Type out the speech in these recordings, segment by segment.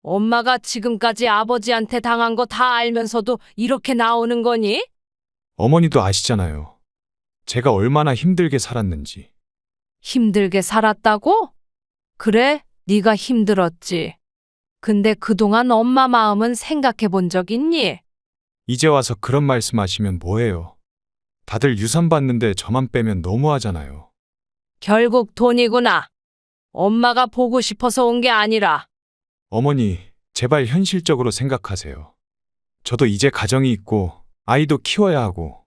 엄마가 지금까지 아버지한테 당한 거 다 알면서도 이렇게 나오는 거니? 어머니도 아시잖아요. 제가 얼마나 힘들게 살았는지. 힘들게 살았다고? 그래, 네가 힘들었지. 근데 그동안 엄마 마음은 생각해 본 적 있니? 이제 와서 그런 말씀하시면 뭐해요? 다들 유산 받는데 저만 빼면 너무하잖아요. 결국 돈이구나. 엄마가 보고 싶어서 온 게 아니라. 어머니, 제발 현실적으로 생각하세요. 저도 이제 가정이 있고 아이도 키워야 하고.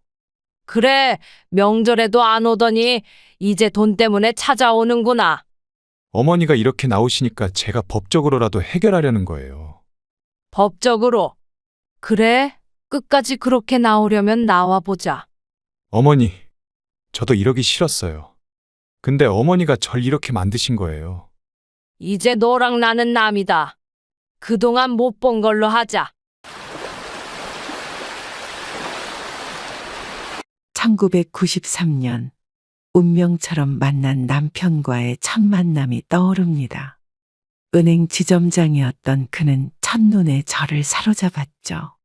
그래, 명절에도 안 오더니 이제 돈 때문에 찾아오는구나. 어머니가 이렇게 나오시니까 제가 법적으로라도 해결하려는 거예요. 법적으로. 그래, 끝까지 그렇게 나오려면 나와보자. 어머니, 저도 이러기 싫었어요. 근데 어머니가 절 이렇게 만드신 거예요. 이제 너랑 나는 남이다. 그동안 못 본 걸로 하자. 1993년 운명처럼 만난 남편과의 첫 만남이 떠오릅니다. 은행 지점장이었던 그는 첫눈에 저를 사로잡았죠.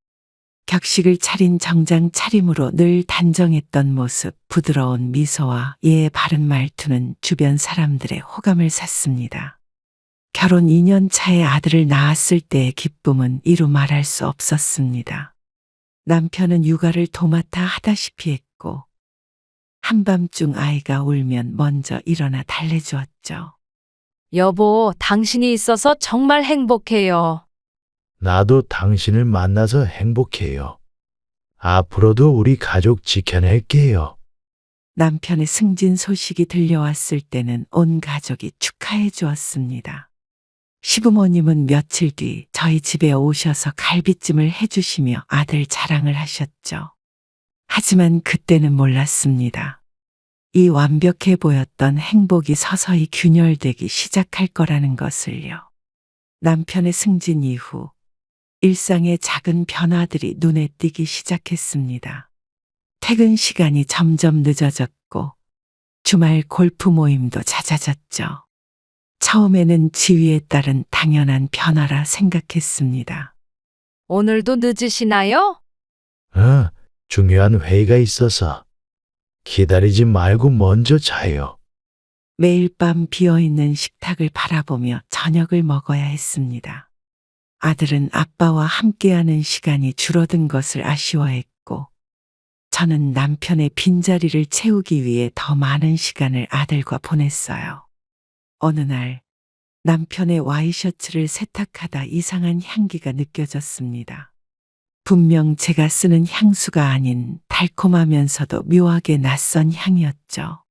격식을 차린 정장 차림으로 늘 단정했던 모습, 부드러운 미소와 예의 바른 말투는 주변 사람들의 호감을 샀습니다. 결혼 2년 차에 아들을 낳았을 때의 기쁨은 이루 말할 수 없었습니다. 남편은 육아를 도맡아 하다시피 했고 한밤중 아이가 울면 먼저 일어나 달래주었죠. 여보, 당신이 있어서 정말 행복해요. 나도 당신을 만나서 행복해요. 앞으로도 우리 가족 지켜낼게요. 남편의 승진 소식이 들려왔을 때는 온 가족이 축하해 주었습니다. 시부모님은 며칠 뒤 저희 집에 오셔서 갈비찜을 해주시며 아들 자랑을 하셨죠. 하지만 그때는 몰랐습니다. 이 완벽해 보였던 행복이 서서히 균열되기 시작할 거라는 것을요. 남편의 승진 이후 일상의 작은 변화들이 눈에 띄기 시작했습니다. 퇴근 시간이 점점 늦어졌고 주말 골프 모임도 잦아졌죠. 처음에는 지위에 따른 당연한 변화라 생각했습니다. 오늘도 늦으시나요? 중요한 회의가 있어서 기다리지 말고 먼저 자요. 매일 밤 비어있는 식탁을 바라보며 저녁을 먹어야 했습니다. 아들은 아빠와 함께하는 시간이 줄어든 것을 아쉬워했고 저는 남편의 빈자리를 채우기 위해 더 많은 시간을 아들과 보냈어요. 어느 날 남편의 와이셔츠를 세탁하다 이상한 향기가 느껴졌습니다. 분명 제가 쓰는 향수가 아닌 달콤하면서도 묘하게 낯선 향이었죠.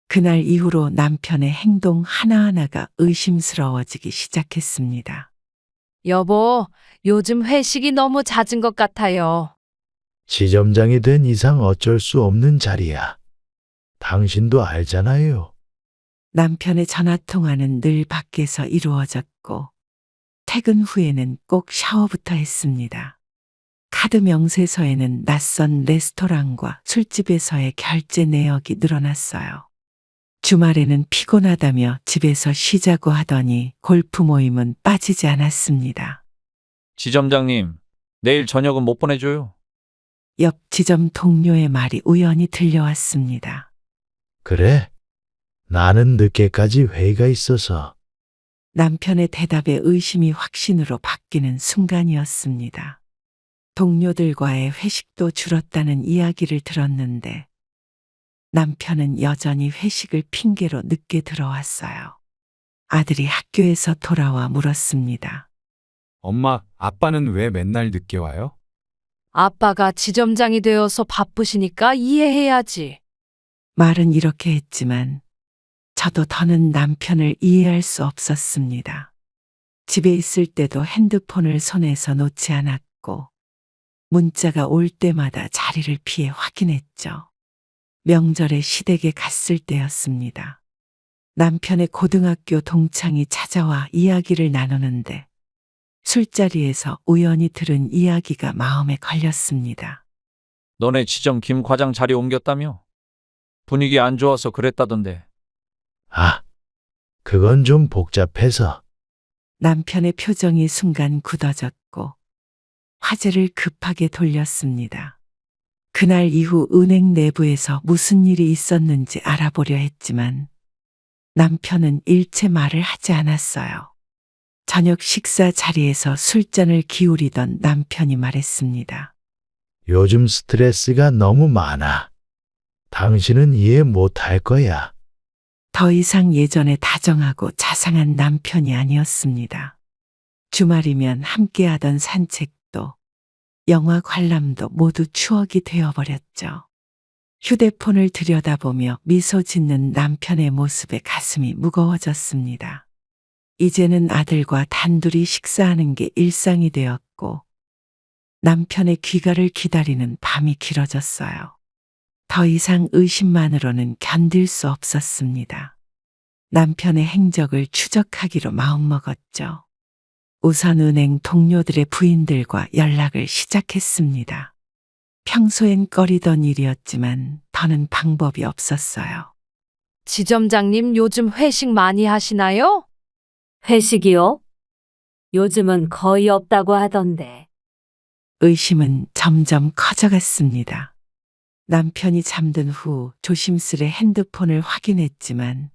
그날 이후로 남편의 행동 하나하나가 의심스러워지기 시작했습니다. 여보, 요즘 회식이 너무 잦은 것 같아요. 지점장이 된 이상 어쩔 수 없는 자리야. 당신도 알잖아요. 남편의 전화통화는 늘 밖에서 이루어졌고 퇴근 후에는 꼭 샤워부터 했습니다. 카드 명세서에는 낯선 레스토랑과 술집에서의 결제 내역이 늘어났어요. 주말에는 피곤하다며 집에서 쉬자고 하더니 골프 모임은 빠지지 않았습니다. 지점장님, 내일 저녁은 못 보내줘요. 옆 지점 동료의 말이 우연히 들려왔습니다. 그래? 나는 늦게까지 회의가 있어서. 남편의 대답에 의심이 확신으로 바뀌는 순간이었습니다. 동료들과의 회식도 줄었다는 이야기를 들었는데 남편은 여전히 회식을 핑계로 늦게 들어왔어요. 아들이 학교에서 돌아와 물었습니다. 엄마, 아빠는 왜 맨날 늦게 와요? 아빠가 지점장이 되어서 바쁘시니까 이해해야지. 말은 이렇게 했지만 저도 더는 남편을 이해할 수 없었습니다. 집에 있을 때도 핸드폰을 손에서 놓지 않았고 문자가 올 때마다 자리를 피해 확인했죠. 명절에 시댁에 갔을 때였습니다. 남편의 고등학교 동창이 찾아와 이야기를 나누는데 술자리에서 우연히 들은 이야기가 마음에 걸렸습니다. 너네 지점 김 과장 자리 옮겼다며? 분위기 안 좋아서 그랬다던데. 그건 좀 복잡해서. 남편의 표정이 순간 굳어졌고 화제를 급하게 돌렸습니다. 그날 이후 은행 내부에서 무슨 일이 있었는지 알아보려 했지만 남편은 일체 말을 하지 않았어요. 저녁 식사 자리에서 술잔을 기울이던 남편이 말했습니다. 요즘 스트레스가 너무 많아. 당신은 이해 못할 거야. 더 이상 예전에 다정하고 자상한 남편이 아니었습니다. 주말이면 함께하던 산책도, 영화 관람도 모두 추억이 되어버렸죠. 휴대폰을 들여다보며 미소 짓는 남편의 모습에 가슴이 무거워졌습니다. 이제는 아들과 단둘이 식사하는 게 일상이 되었고 남편의 귀가를 기다리는 밤이 길어졌어요. 더 이상 의심만으로는 견딜 수 없었습니다. 남편의 행적을 추적하기로 마음먹었죠. 우선 은행 동료들의 부인들과 연락을 시작했습니다. 평소엔 꺼리던 일이었지만 더는 방법이 없었어요. 지점장님 요즘 회식 많이 하시나요? 회식이요? 요즘은 거의 없다고 하던데. 의심은 점점 커져갔습니다. 남편이 잠든 후 조심스레 핸드폰을 확인했지만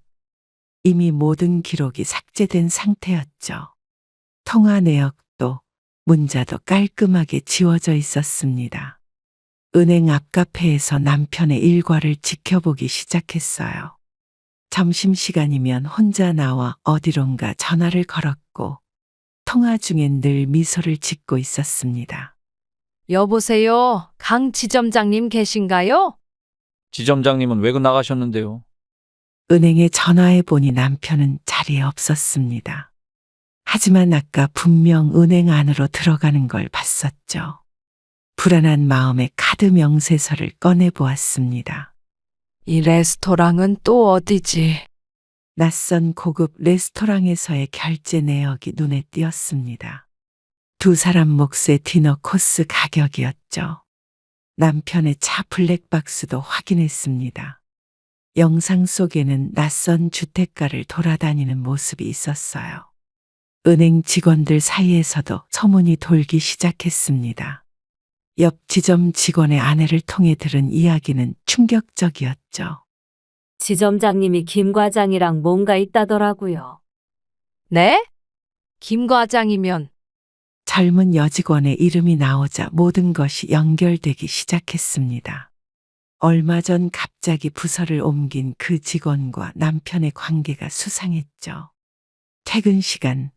이미 모든 기록이 삭제된 상태였죠. 통화 내역도 문자도 깔끔하게 지워져 있었습니다. 은행 앞 카페에서 남편의 일과를 지켜보기 시작했어요. 점심시간이면 혼자 나와 어디론가 전화를 걸었고 통화 중엔 늘 미소를 짓고 있었습니다. 여보세요. 강 지점장님 계신가요? 지점장님은 외근 나가셨는데요. 은행에 전화해보니 남편은 자리에 없었습니다. 하지만 아까 분명 은행 안으로 들어가는 걸 봤었죠. 불안한 마음에 카드 명세서를 꺼내보았습니다. 이 레스토랑은 또 어디지? 낯선 고급 레스토랑에서의 결제 내역이 눈에 띄었습니다. 두 사람 몫의 디너 코스 가격이었죠. 남편의 차 블랙박스도 확인했습니다. 영상 속에는 낯선 주택가를 돌아다니는 모습이 있었어요. 은행 직원들 사이에서도 소문이 돌기 시작했습니다. 옆 지점 직원의 아내를 통해 들은 이야기는 충격적이었죠. 지점장님이 김 과장이랑 뭔가 있다더라고요. 네? 김 과장이면 젊은 여직원의 이름이 나오자 모든 것이 연결되기 시작했습니다. 얼마 전 갑자기 부서를 옮긴 그 직원과 남편의 관계가 수상했죠. 퇴근 시간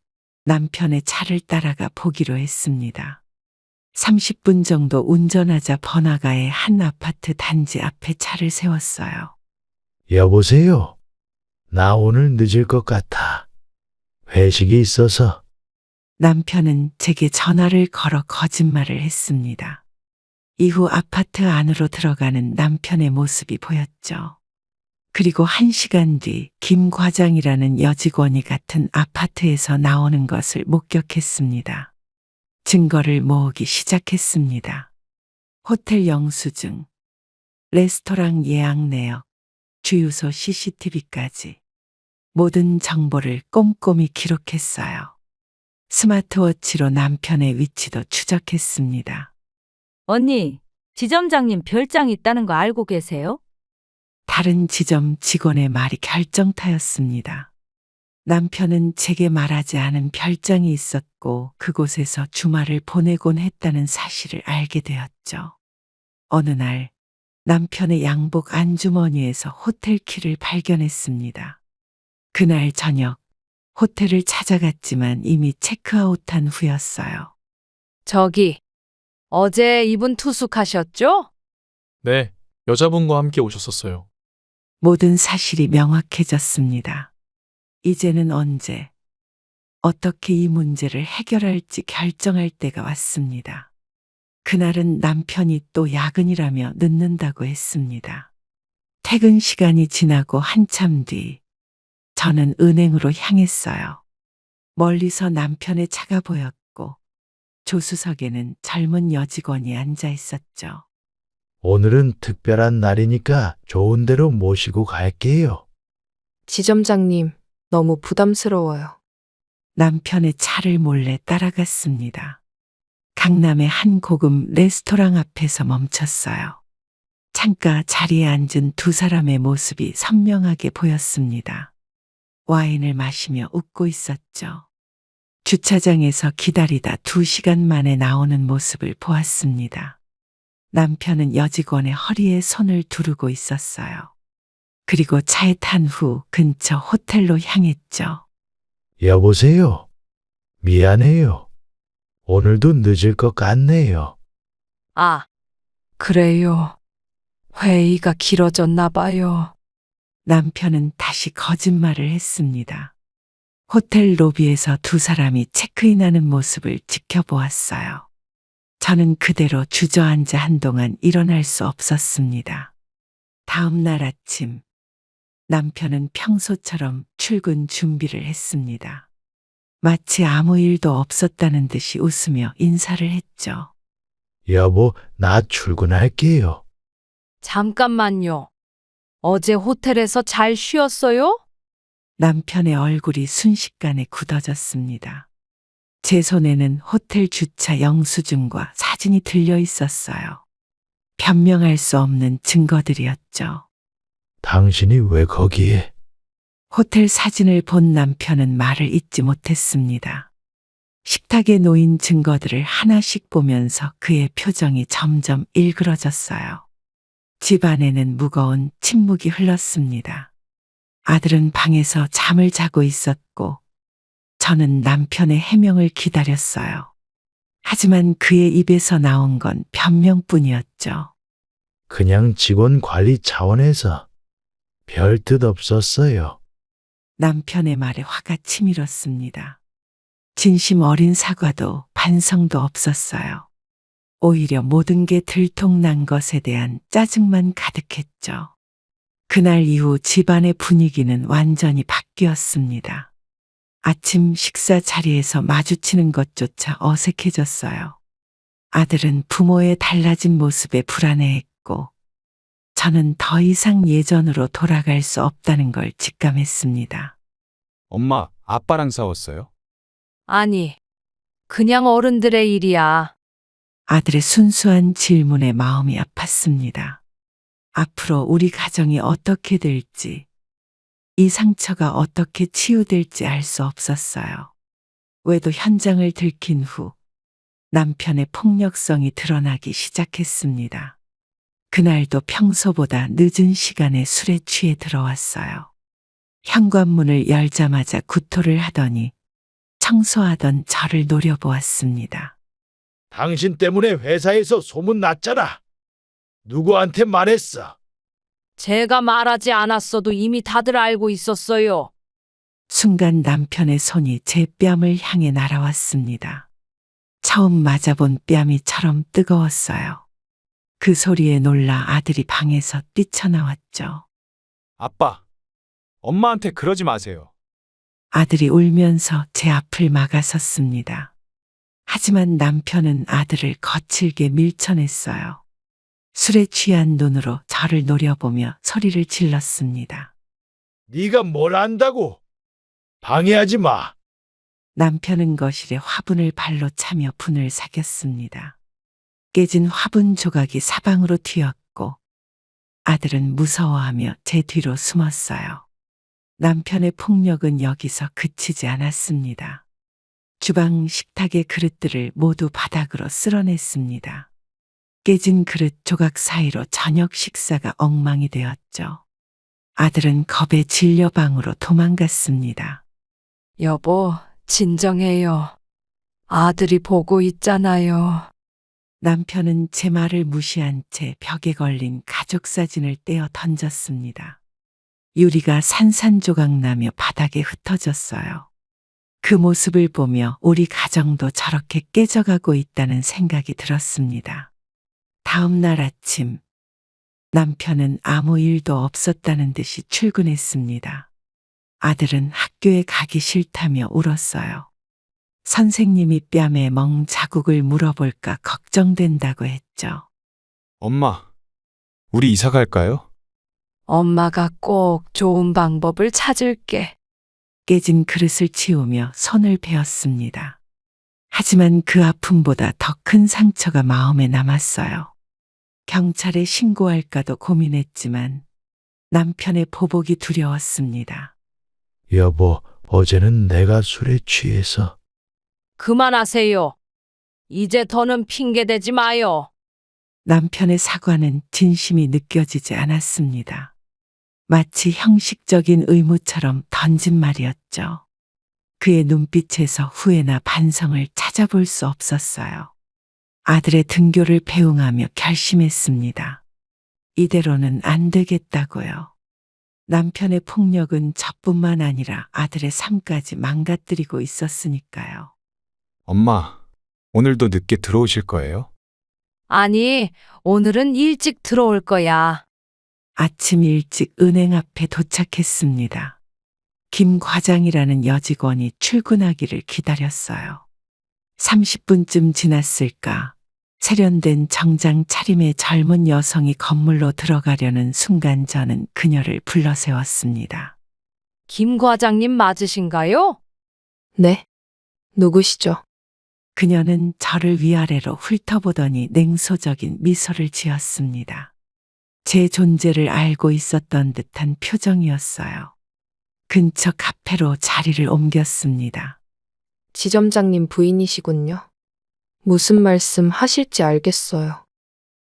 남편의 차를 따라가 보기로 했습니다. 30분 정도 운전하자 번화가의 한 아파트 단지 앞에 차를 세웠어요. 여보세요. 나 오늘 늦을 것 같아. 회식이 있어서. 남편은 제게 전화를 걸어 거짓말을 했습니다. 이후 아파트 안으로 들어가는 남편의 모습이 보였죠. 그리고 1시간 뒤 김 과장이라는 여직원이 같은 아파트에서 나오는 것을 목격했습니다. 증거를 모으기 시작했습니다. 호텔 영수증, 레스토랑 예약 내역, 주유소 CCTV까지 모든 정보를 꼼꼼히 기록했어요. 스마트워치로 남편의 위치도 추적했습니다. 언니, 지점장님 별장 있다는 거 알고 계세요? 다른 지점 직원의 말이 결정타였습니다. 남편은 제게 말하지 않은 별장이 있었고 그곳에서 주말을 보내곤 했다는 사실을 알게 되었죠. 어느 날 남편의 양복 안주머니에서 호텔 키를 발견했습니다. 그날 저녁 호텔을 찾아갔지만 이미 체크아웃한 후였어요. 저기 어제 이분 투숙하셨죠? 네, 여자분과 함께 오셨었어요. 모든 사실이 명확해졌습니다. 이제는 언제, 어떻게 이 문제를 해결할지 결정할 때가 왔습니다. 그날은 남편이 또 야근이라며 늦는다고 했습니다. 퇴근 시간이 지나고 한참 뒤, 저는 은행으로 향했어요. 멀리서 남편의 차가 보였고, 조수석에는 젊은 여직원이 앉아 있었죠. 오늘은 특별한 날이니까 좋은 데로 모시고 갈게요. 지점장님, 너무 부담스러워요. 남편의 차를 몰래 따라갔습니다. 강남의 한 고급 레스토랑 앞에서 멈췄어요. 창가 자리에 앉은 두 사람의 모습이 선명하게 보였습니다. 와인을 마시며 웃고 있었죠. 주차장에서 기다리다 2시간 만에 나오는 모습을 보았습니다. 남편은 여직원의 허리에 손을 두르고 있었어요. 그리고 차에 탄 후 근처 호텔로 향했죠. 여보세요. 미안해요. 오늘도 늦을 것 같네요. 아, 그래요. 회의가 길어졌나 봐요. 남편은 다시 거짓말을 했습니다. 호텔 로비에서 두 사람이 체크인하는 모습을 지켜보았어요. 저는 그대로 주저앉아 한동안 일어날 수 없었습니다. 다음 날 아침, 남편은 평소처럼 출근 준비를 했습니다. 마치 아무 일도 없었다는 듯이 웃으며 인사를 했죠. 여보, 나 출근할게요. 잠깐만요. 어제 호텔에서 잘 쉬었어요? 남편의 얼굴이 순식간에 굳어졌습니다. 제 손에는 호텔 주차 영수증과 사진이 들려 있었어요. 변명할 수 없는 증거들이었죠. 당신이 왜 거기에? 호텔 사진을 본 남편은 말을 잇지 못했습니다. 식탁에 놓인 증거들을 하나씩 보면서 그의 표정이 점점 일그러졌어요. 집 안에는 무거운 침묵이 흘렀습니다. 아들은 방에서 잠을 자고 있었고, 저는 남편의 해명을 기다렸어요. 하지만 그의 입에서 나온 건 변명뿐이었죠. 그냥 직원 관리 차원에서 별 뜻 없었어요. 남편의 말에 화가 치밀었습니다. 진심 어린 사과도 반성도 없었어요. 오히려 모든 게 들통난 것에 대한 짜증만 가득했죠. 그날 이후 집안의 분위기는 완전히 바뀌었습니다. 아침 식사 자리에서 마주치는 것조차 어색해졌어요. 아들은 부모의 달라진 모습에 불안해했고, 저는 더 이상 예전으로 돌아갈 수 없다는 걸 직감했습니다. 엄마, 아빠랑 싸웠어요? 아니, 그냥 어른들의 일이야. 아들의 순수한 질문에 마음이 아팠습니다. 앞으로 우리 가정이 어떻게 될지, 이 상처가 어떻게 치유될지 알 수 없었어요. 외도 현장을 들킨 후 남편의 폭력성이 드러나기 시작했습니다. 그날도 평소보다 늦은 시간에 술에 취해 들어왔어요. 현관문을 열자마자 구토를 하더니 청소하던 저를 노려보았습니다. 당신 때문에 회사에서 소문 났잖아. 누구한테 말했어? 제가 말하지 않았어도 이미 다들 알고 있었어요. 순간 남편의 손이 제 뺨을 향해 날아왔습니다. 처음 맞아본 뺨이처럼 뜨거웠어요. 그 소리에 놀라 아들이 방에서 뛰쳐나왔죠. 아빠, 엄마한테 그러지 마세요. 아들이 울면서 제 앞을 막아섰습니다. 하지만 남편은 아들을 거칠게 밀쳐냈어요. 술에 취한 눈으로 저를 노려보며 소리를 질렀습니다. 네가 뭘 안다고? 방해하지 마. 남편은 거실에 화분을 발로 차며 분을 사겼습니다. 깨진 화분 조각이 사방으로 튀었고 아들은 무서워하며 제 뒤로 숨었어요. 남편의 폭력은 여기서 그치지 않았습니다. 주방 식탁의 그릇들을 모두 바닥으로 쓸어냈습니다. 깨진 그릇 조각 사이로 저녁 식사가 엉망이 되었죠. 아들은 겁에 질려 방으로 도망갔습니다. 여보, 진정해요. 아들이 보고 있잖아요. 남편은 제 말을 무시한 채 벽에 걸린 가족 사진을 떼어 던졌습니다. 유리가 산산조각나며 바닥에 흩어졌어요. 그 모습을 보며 우리 가정도 저렇게 깨져가고 있다는 생각이 들었습니다. 다음 날 아침, 남편은 아무 일도 없었다는 듯이 출근했습니다. 아들은 학교에 가기 싫다며 울었어요. 선생님이 뺨에 멍 자국을 물어볼까 걱정된다고 했죠. 엄마, 우리 이사 갈까요? 엄마가 꼭 좋은 방법을 찾을게. 깨진 그릇을 치우며 손을 베었습니다. 하지만 그 아픔보다 더 큰 상처가 마음에 남았어요. 경찰에 신고할까도 고민했지만 남편의 보복이 두려웠습니다. 여보, 어제는 내가 술에 취해서. 그만하세요. 이제 더는 핑계대지 마요. 남편의 사과는 진심이 느껴지지 않았습니다. 마치 형식적인 의무처럼 던진 말이었죠. 그의 눈빛에서 후회나 반성을 찾아볼 수 없었어요. 아들의 등교를 배웅하며 결심했습니다. 이대로는 안 되겠다고요. 남편의 폭력은 저뿐만 아니라 아들의 삶까지 망가뜨리고 있었으니까요. 엄마, 오늘도 늦게 들어오실 거예요? 아니, 오늘은 일찍 들어올 거야. 아침 일찍 은행 앞에 도착했습니다. 김 과장이라는 여직원이 출근하기를 기다렸어요. 30분쯤 지났을까? 세련된 정장 차림의 젊은 여성이 건물로 들어가려는 순간 저는 그녀를 불러세웠습니다. 김 과장님 맞으신가요? 네. 누구시죠? 그녀는 저를 위아래로 훑어보더니 냉소적인 미소를 지었습니다. 제 존재를 알고 있었던 듯한 표정이었어요. 근처 카페로 자리를 옮겼습니다. 지점장님 부인이시군요. 무슨 말씀 하실지 알겠어요.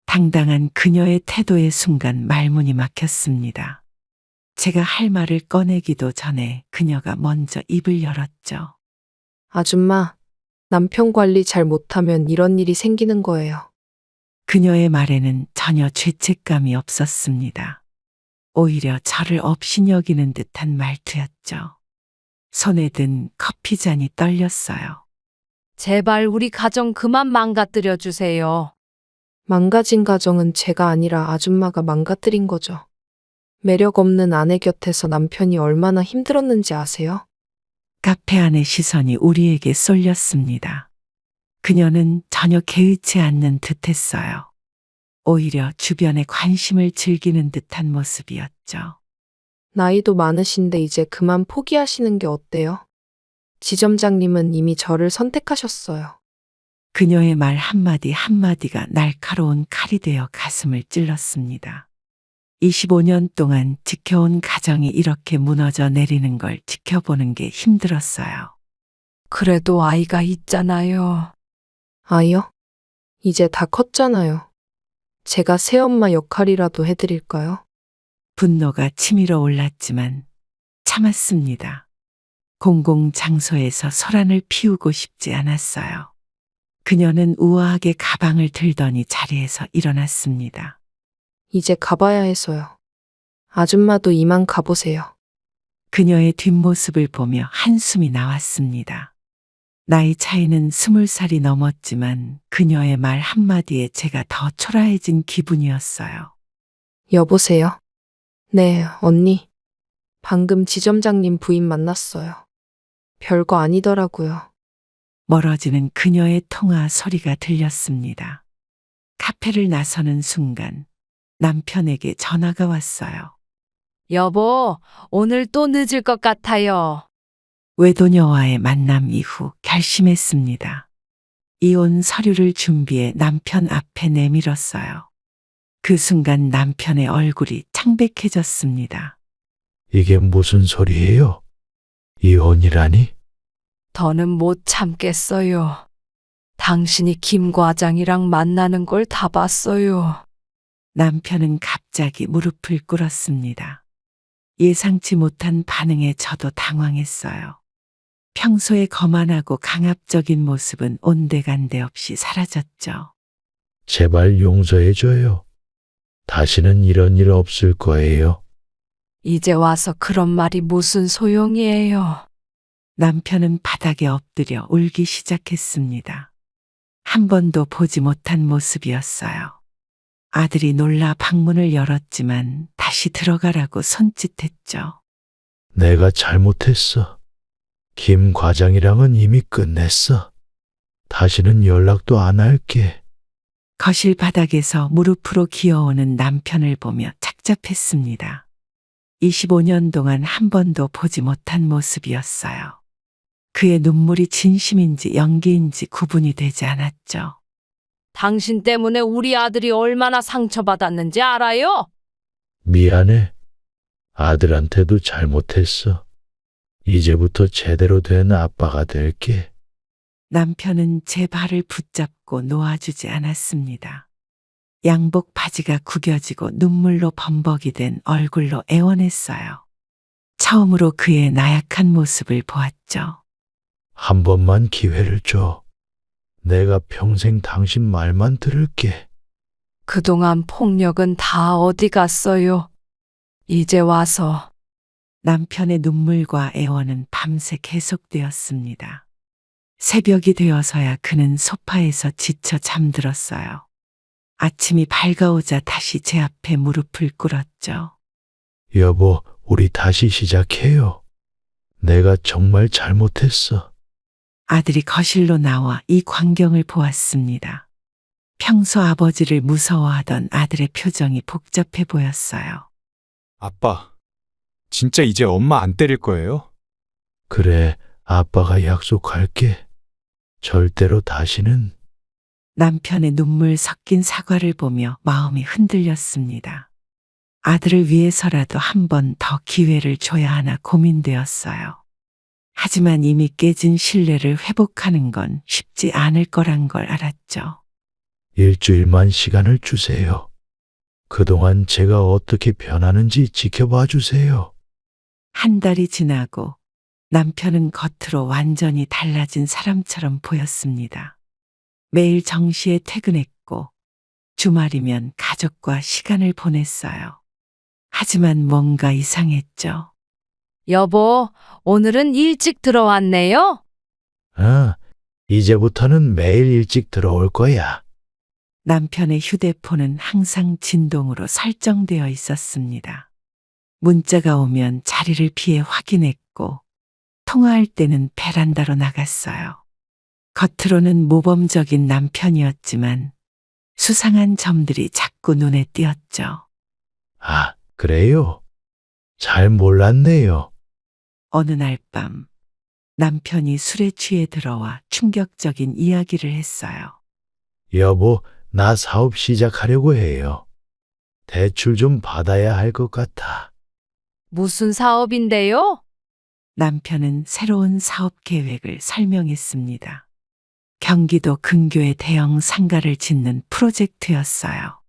당당한 그녀의 태도의 순간 말문이 막혔습니다. 제가 할 말을 꺼내기도 전에 그녀가 먼저 입을 열었죠. 아줌마, 남편 관리 잘 못하면 이런 일이 생기는 거예요. 그녀의 말에는 전혀 죄책감이 없었습니다. 오히려 저를 업신여기는 듯한 말투였죠. 손에 든 커피잔이 떨렸어요. 제발 우리 가정 그만 망가뜨려 주세요. 망가진 가정은 제가 아니라 아줌마가 망가뜨린 거죠. 매력 없는 아내 곁에서 남편이 얼마나 힘들었는지 아세요? 카페 안의 시선이 우리에게 쏠렸습니다. 그녀는 전혀 개의치 않는 듯했어요. 오히려 주변의 관심을 즐기는 듯한 모습이었죠. 나이도 많으신데 이제 그만 포기하시는 게 어때요? 지점장님은 이미 저를 선택하셨어요. 그녀의 말 한마디 한마디가 날카로운 칼이 되어 가슴을 찔렀습니다. 25년 동안 지켜온 가정이 이렇게 무너져 내리는 걸 지켜보는 게 힘들었어요. 그래도 아이가 있잖아요. 아이요? 이제 다 컸잖아요. 제가 새엄마 역할이라도 해드릴까요? 분노가 치밀어 올랐지만 참았습니다. 공공장소에서 소란을 피우고 싶지 않았어요. 그녀는 우아하게 가방을 들더니 자리에서 일어났습니다. 이제 가봐야 해서요. 아줌마도 이만 가보세요. 그녀의 뒷모습을 보며 한숨이 나왔습니다. 나이 차이는 20살이 넘었지만 그녀의 말 한마디에 제가 더 초라해진 기분이었어요. 여보세요? 네, 언니. 방금 지점장님 부인 만났어요. 별거 아니더라고요. 멀어지는 그녀의 통화 소리가 들렸습니다. 카페를 나서는 순간 남편에게 전화가 왔어요. 여보, 오늘 또 늦을 것 같아요. 외도녀와의 만남 이후 결심했습니다. 이혼 서류를 준비해 남편 앞에 내밀었어요. 그 순간 남편의 얼굴이 창백해졌습니다. 이게 무슨 소리예요? 이혼이라니? 더는 못 참겠어요. 당신이 김 과장이랑 만나는 걸 다 봤어요. 남편은 갑자기 무릎을 꿇었습니다. 예상치 못한 반응에 저도 당황했어요. 평소에 거만하고 강압적인 모습은 온데간데 없이 사라졌죠. 제발 용서해줘요. 다시는 이런 일 없을 거예요. 이제 와서 그런 말이 무슨 소용이에요. 남편은 바닥에 엎드려 울기 시작했습니다. 한 번도 보지 못한 모습이었어요. 아들이 놀라 방문을 열었지만 다시 들어가라고 손짓했죠. 내가 잘못했어. 김 과장이랑은 이미 끝냈어. 다시는 연락도 안 할게. 거실 바닥에서 무릎으로 기어오는 남편을 보며 착잡했습니다. 25년 동안 한 번도 보지 못한 모습이었어요. 그의 눈물이 진심인지 연기인지 구분이 되지 않았죠. 당신 때문에 우리 아들이 얼마나 상처받았는지 알아요? 미안해. 아들한테도 잘못했어. 이제부터 제대로 된 아빠가 될게. 남편은 제 발을 붙잡고 놓아주지 않았습니다. 양복 바지가 구겨지고 눈물로 범벅이 된 얼굴로 애원했어요. 처음으로 그의 나약한 모습을 보았죠. 한 번만 기회를 줘. 내가 평생 당신 말만 들을게. 그동안 폭력은 다 어디 갔어요? 이제 와서 남편의 눈물과 애원은 밤새 계속되었습니다. 새벽이 되어서야 그는 소파에서 지쳐 잠들었어요. 아침이 밝아오자 다시 제 앞에 무릎을 꿇었죠. 여보, 우리 다시 시작해요. 내가 정말 잘못했어. 아들이 거실로 나와 이 광경을 보았습니다. 평소 아버지를 무서워하던 아들의 표정이 복잡해 보였어요. 아빠, 진짜 이제 엄마 안 때릴 거예요? 그래, 아빠가 약속할게. 절대로 다시는. 남편의 눈물 섞인 사과를 보며 마음이 흔들렸습니다. 아들을 위해서라도 한 번 더 기회를 줘야 하나 고민되었어요. 하지만 이미 깨진 신뢰를 회복하는 건 쉽지 않을 거란 걸 알았죠. 일주일만 시간을 주세요. 그동안 제가 어떻게 변하는지 지켜봐 주세요. 한 달이 지나고 남편은 겉으로 완전히 달라진 사람처럼 보였습니다. 매일 정시에 퇴근했고 주말이면 가족과 시간을 보냈어요. 하지만 뭔가 이상했죠. 여보, 오늘은 일찍 들어왔네요? 이제부터는 매일 일찍 들어올 거야. 남편의 휴대폰은 항상 진동으로 설정되어 있었습니다. 문자가 오면 자리를 피해 확인했고 통화할 때는 베란다로 나갔어요. 겉으로는 모범적인 남편이었지만 수상한 점들이 자꾸 눈에 띄었죠. 아, 그래요? 잘 몰랐네요. 어느 날 밤 남편이 술에 취해 들어와 충격적인 이야기를 했어요. 여보, 나 사업 시작하려고 해요. 대출 좀 받아야 할 것 같아. 무슨 사업인데요? 남편은 새로운 사업 계획을 설명했습니다. 경기도 근교에 대형 상가를 짓는 프로젝트였어요.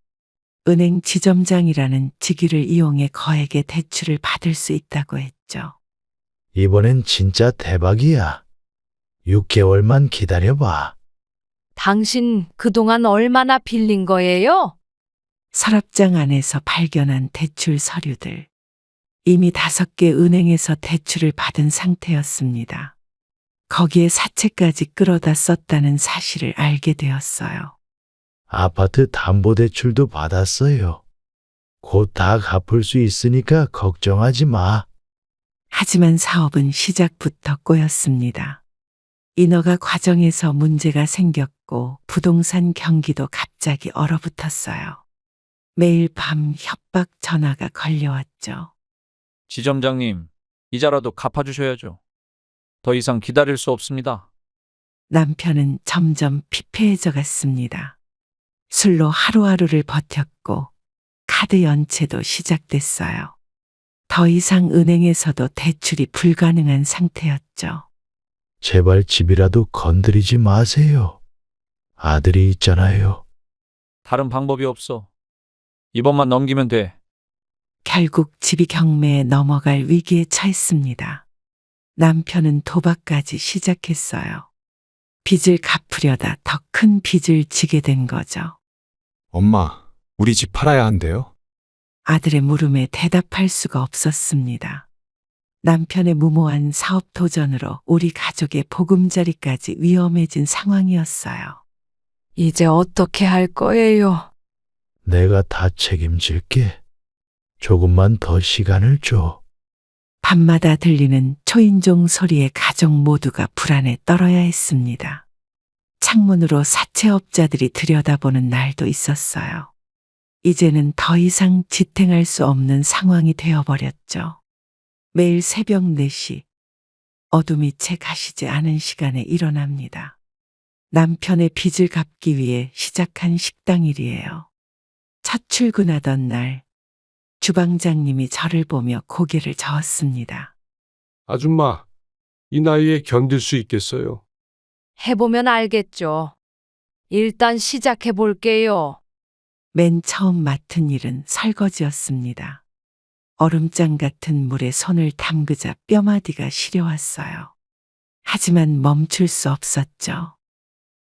은행 지점장이라는 직위를 이용해 거액의 대출을 받을 수 있다고 했죠. 이번엔 진짜 대박이야. 6개월만 기다려봐. 당신 그동안 얼마나 빌린 거예요? 서랍장 안에서 발견한 대출 서류들. 이미 5개 은행에서 대출을 받은 상태였습니다. 거기에 사채까지 끌어다 썼다는 사실을 알게 되었어요. 아파트 담보대출도 받았어요. 곧 다 갚을 수 있으니까 걱정하지 마. 하지만 사업은 시작부터 꼬였습니다. 인허가 과정에서 문제가 생겼고 부동산 경기도 갑자기 얼어붙었어요. 매일 밤 협박 전화가 걸려왔죠. 지점장님, 이자라도 갚아주셔야죠. 더 이상 기다릴 수 없습니다. 남편은 점점 피폐해져 갔습니다. 술로 하루하루를 버텼고 카드 연체도 시작됐어요. 더 이상 은행에서도 대출이 불가능한 상태였죠. 제발 집이라도 건드리지 마세요. 아들이 있잖아요. 다른 방법이 없어. 이번만 넘기면 돼. 결국 집이 경매에 넘어갈 위기에 처했습니다. 남편은 도박까지 시작했어요. 빚을 갚으려다 더 큰 빚을 지게 된 거죠. 엄마, 우리 집 팔아야 한대요? 아들의 물음에 대답할 수가 없었습니다. 남편의 무모한 사업 도전으로 우리 가족의 보금자리까지 위험해진 상황이었어요. 이제 어떻게 할 거예요? 내가 다 책임질게. 조금만 더 시간을 줘. 밤마다 들리는 초인종 소리에 가족 모두가 불안에 떨어야 했습니다. 창문으로 사채업자들이 들여다보는 날도 있었어요. 이제는 더 이상 지탱할 수 없는 상황이 되어버렸죠. 매일 새벽 4시, 어둠이 채 가시지 않은 시간에 일어납니다. 남편의 빚을 갚기 위해 시작한 식당 일이에요. 첫 출근하던 날, 주방장님이 저를 보며 고개를 저었습니다. 아줌마, 이 나이에 견딜 수 있겠어요? 해보면 알겠죠. 일단 시작해 볼게요. 맨 처음 맡은 일은 설거지였습니다. 얼음장 같은 물에 손을 담그자 뼈마디가 시려왔어요. 하지만 멈출 수 없었죠.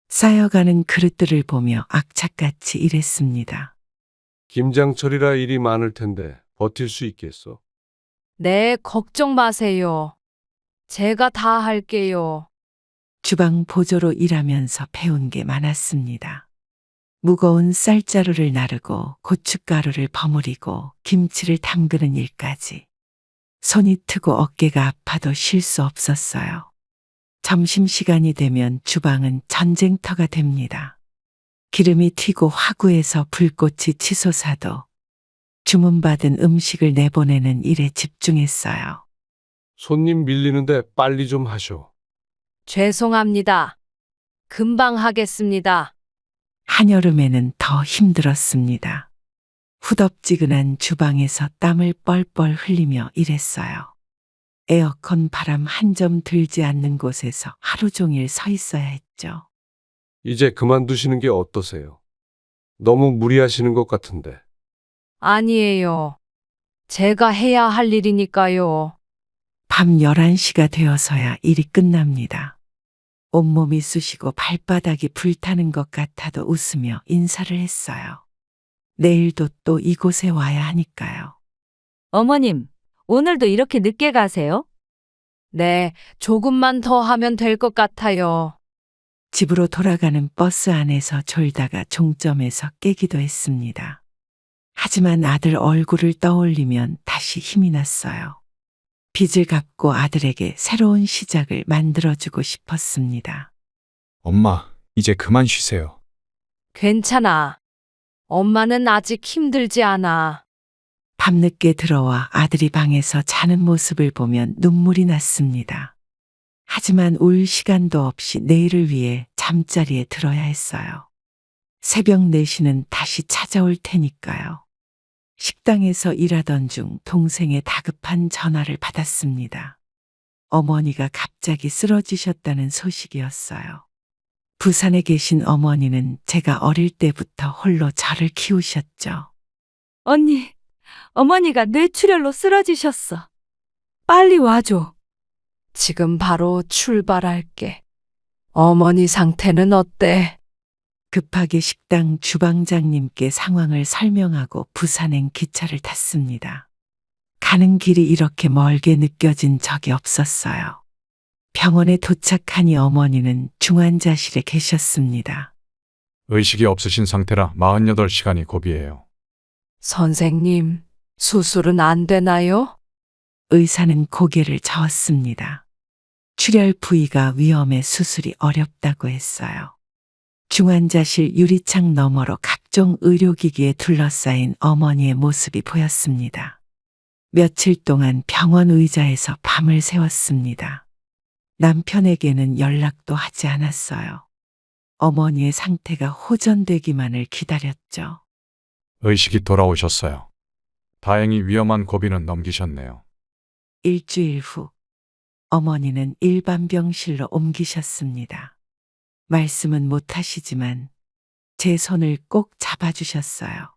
쌓여가는 그릇들을 보며 악착같이 일했습니다. 김장철이라 일이 많을 텐데 버틸 수 있겠어? 네, 걱정 마세요. 제가 다 할게요. 주방 보조로 일하면서 배운 게 많았습니다. 무거운 쌀자루를 나르고 고춧가루를 버무리고 김치를 담그는 일까지. 손이 트고 어깨가 아파도 쉴 수 없었어요. 점심시간이 되면 주방은 전쟁터가 됩니다. 기름이 튀고 화구에서 불꽃이 치솟아도 주문받은 음식을 내보내는 일에 집중했어요. 손님 밀리는데 빨리 좀 하쇼. 죄송합니다. 금방 하겠습니다. 한여름에는 더 힘들었습니다. 후덥지근한 주방에서 땀을 뻘뻘 흘리며 일했어요. 에어컨 바람 한 점 들지 않는 곳에서 하루 종일 서 있어야 했죠. 이제 그만두시는 게 어떠세요? 너무 무리하시는 것 같은데. 아니에요. 제가 해야 할 일이니까요. 밤 11시가 되어서야 일이 끝납니다. 온몸이 쑤시고 발바닥이 불타는 것 같아도 웃으며 인사를 했어요. 내일도 또 이곳에 와야 하니까요. 어머님, 오늘도 이렇게 늦게 가세요? 네, 조금만 더 하면 될 것 같아요. 집으로 돌아가는 버스 안에서 졸다가 종점에서 깨기도 했습니다. 하지만 아들 얼굴을 떠올리면 다시 힘이 났어요. 빚을 갚고 아들에게 새로운 시작을 만들어주고 싶었습니다. 엄마, 이제 그만 쉬세요. 괜찮아. 엄마는 아직 힘들지 않아. 밤늦게 들어와 아들이 방에서 자는 모습을 보면 눈물이 났습니다. 하지만 울 시간도 없이 내일을 위해 잠자리에 들어야 했어요. 새벽 4시는 다시 찾아올 테니까요. 식당에서 일하던 중 동생의 다급한 전화를 받았습니다. 어머니가 갑자기 쓰러지셨다는 소식이었어요. 부산에 계신 어머니는 제가 어릴 때부터 홀로 저를 키우셨죠. 언니, 어머니가 뇌출혈로 쓰러지셨어. 빨리 와줘. 지금 바로 출발할게. 어머니 상태는 어때? 급하게 식당 주방장님께 상황을 설명하고 부산행 기차를 탔습니다. 가는 길이 이렇게 멀게 느껴진 적이 없었어요. 병원에 도착하니 어머니는 중환자실에 계셨습니다. 의식이 없으신 상태라 48시간이 고비예요. 선생님, 수술은 안 되나요? 의사는 고개를 저었습니다. 출혈 부위가 위험해 수술이 어렵다고 했어요. 중환자실 유리창 너머로 각종 의료기기에 둘러싸인 어머니의 모습이 보였습니다. 며칠 동안 병원 의자에서 밤을 새웠습니다. 남편에게는 연락도 하지 않았어요. 어머니의 상태가 호전되기만을 기다렸죠. 의식이 돌아오셨어요. 다행히 위험한 고비는 넘기셨네요. 일주일 후 어머니는 일반 병실로 옮기셨습니다. 말씀은 못하시지만 제 손을 꼭 잡아주셨어요.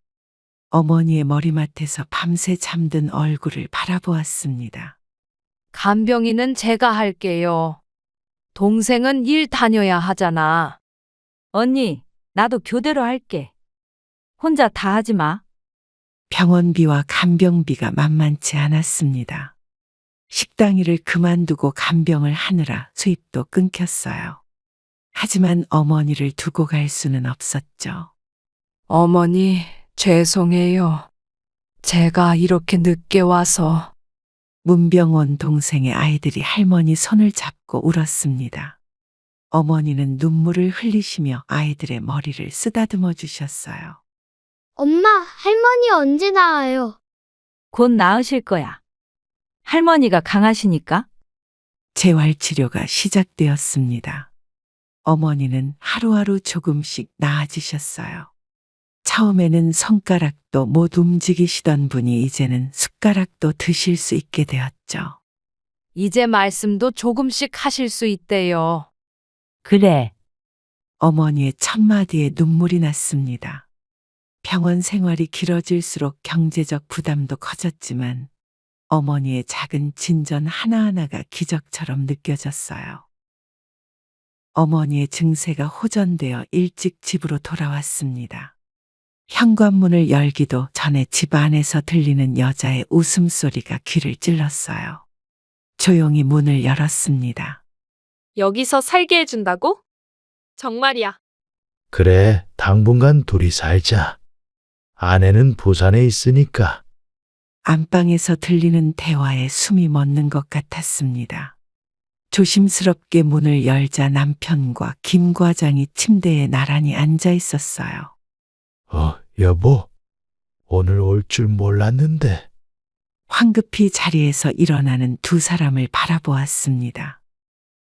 어머니의 머리맡에서 밤새 잠든 얼굴을 바라보았습니다. 간병인은 제가 할게요. 동생은 일 다녀야 하잖아. 언니, 나도 교대로 할게. 혼자 다 하지 마. 병원비와 간병비가 만만치 않았습니다. 식당 일을 그만두고 간병을 하느라 수입도 끊겼어요. 하지만 어머니를 두고 갈 수는 없었죠. 어머니, 죄송해요. 제가 이렇게 늦게 와서. 문병원 동생의 아이들이 할머니 손을 잡고 울었습니다. 어머니는 눈물을 흘리시며 아이들의 머리를 쓰다듬어 주셨어요. 엄마, 할머니 언제 나와요? 곧 나으실 거야. 할머니가 강하시니까. 재활 치료가 시작되었습니다. 어머니는 하루하루 조금씩 나아지셨어요. 처음에는 손가락도 못 움직이시던 분이 이제는 숟가락도 드실 수 있게 되었죠. 이제 말씀도 조금씩 하실 수 있대요. 그래. 어머니의 첫마디에 눈물이 났습니다. 병원 생활이 길어질수록 경제적 부담도 커졌지만 어머니의 작은 진전 하나하나가 기적처럼 느껴졌어요. 어머니의 증세가 호전되어 일찍 집으로 돌아왔습니다. 현관문을 열기도 전에 집 안에서 들리는 여자의 웃음소리가 귀를 찔렀어요. 조용히 문을 열었습니다. 여기서 살게 해준다고? 정말이야. 그래, 당분간 둘이 살자. 아내는 부산에 있으니까. 안방에서 들리는 대화에 숨이 멎는 것 같았습니다. 조심스럽게 문을 열자 남편과 김 과장이 침대에 나란히 앉아 있었어요. 여보. 오늘 올 줄 몰랐는데. 황급히 자리에서 일어나는 두 사람을 바라보았습니다.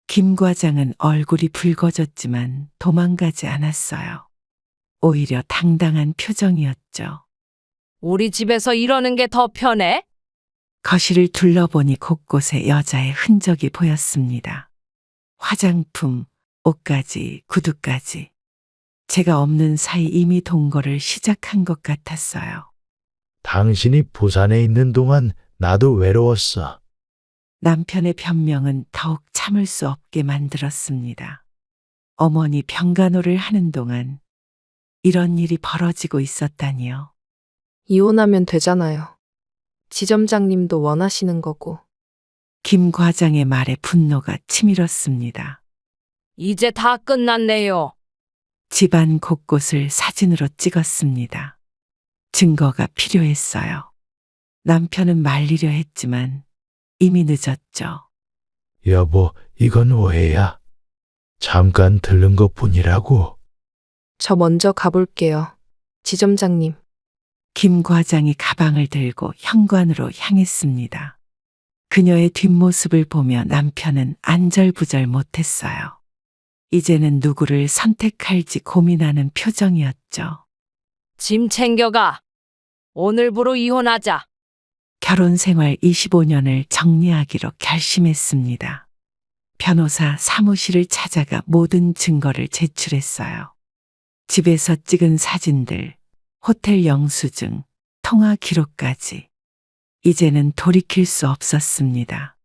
김 과장은 얼굴이 붉어졌지만 도망가지 않았어요. 오히려 당당한 표정이었죠. 우리 집에서 이러는 게 더 편해? 거실을 둘러보니 곳곳에 여자의 흔적이 보였습니다. 화장품, 옷까지, 구두까지. 제가 없는 사이 이미 동거를 시작한 것 같았어요. 당신이 부산에 있는 동안 나도 외로웠어. 남편의 변명은 더욱 참을 수 없게 만들었습니다. 어머니 병간호를 하는 동안 이런 일이 벌어지고 있었다니요. 이혼하면 되잖아요. 지점장님도 원하시는 거고. 김 과장의 말에 분노가 치밀었습니다. 이제 다 끝났네요. 집안 곳곳을 사진으로 찍었습니다. 증거가 필요했어요. 남편은 말리려 했지만 이미 늦었죠. 여보, 이건 오해야. 잠깐 들른 것 뿐이라고. 저 먼저 가볼게요. 지점장님. 김 과장이 가방을 들고 현관으로 향했습니다. 그녀의 뒷모습을 보며 남편은 안절부절 못했어요. 이제는 누구를 선택할지 고민하는 표정이었죠. 짐 챙겨가. 오늘부로 이혼하자. 결혼 생활 25년을 정리하기로 결심했습니다. 변호사 사무실을 찾아가 모든 증거를 제출했어요. 집에서 찍은 사진들, 호텔 영수증, 통화 기록까지. 이제는 돌이킬 수 없었습니다.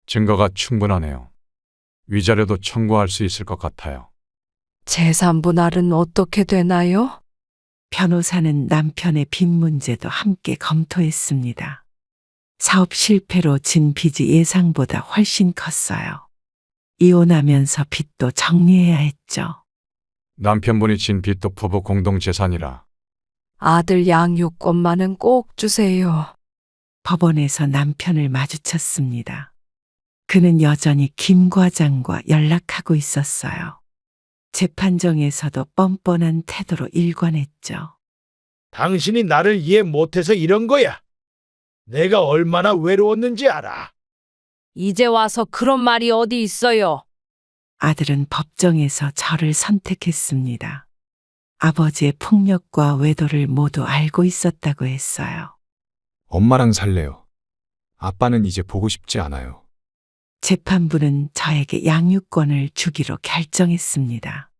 증거가 충분하네요. 위자료도 청구할 수 있을 것 같아요. 재산 분할은 어떻게 되나요? 변호사는 남편의 빚 문제도 함께 검토했습니다. 사업 실패로 진 빚이 예상보다 훨씬 컸어요. 이혼하면서 빚도 정리해야 했죠. 남편분이 진 빚도 부부 공동 재산이라. 아들 양육권만은 꼭 주세요. 법원에서 남편을 마주쳤습니다. 그는 여전히 김 과장과 연락하고 있었어요. 재판정에서도 뻔뻔한 태도로 일관했죠. 당신이 나를 이해 못해서 이런 거야. 내가 얼마나 외로웠는지 알아. 이제 와서 그런 말이 어디 있어요? 아들은 법정에서 저를 선택했습니다. 아버지의 폭력과 외도를 모두 알고 있었다고 했어요. 엄마랑 살래요. 아빠는 이제 보고 싶지 않아요. 재판부는 저에게 양육권을 주기로 결정했습니다.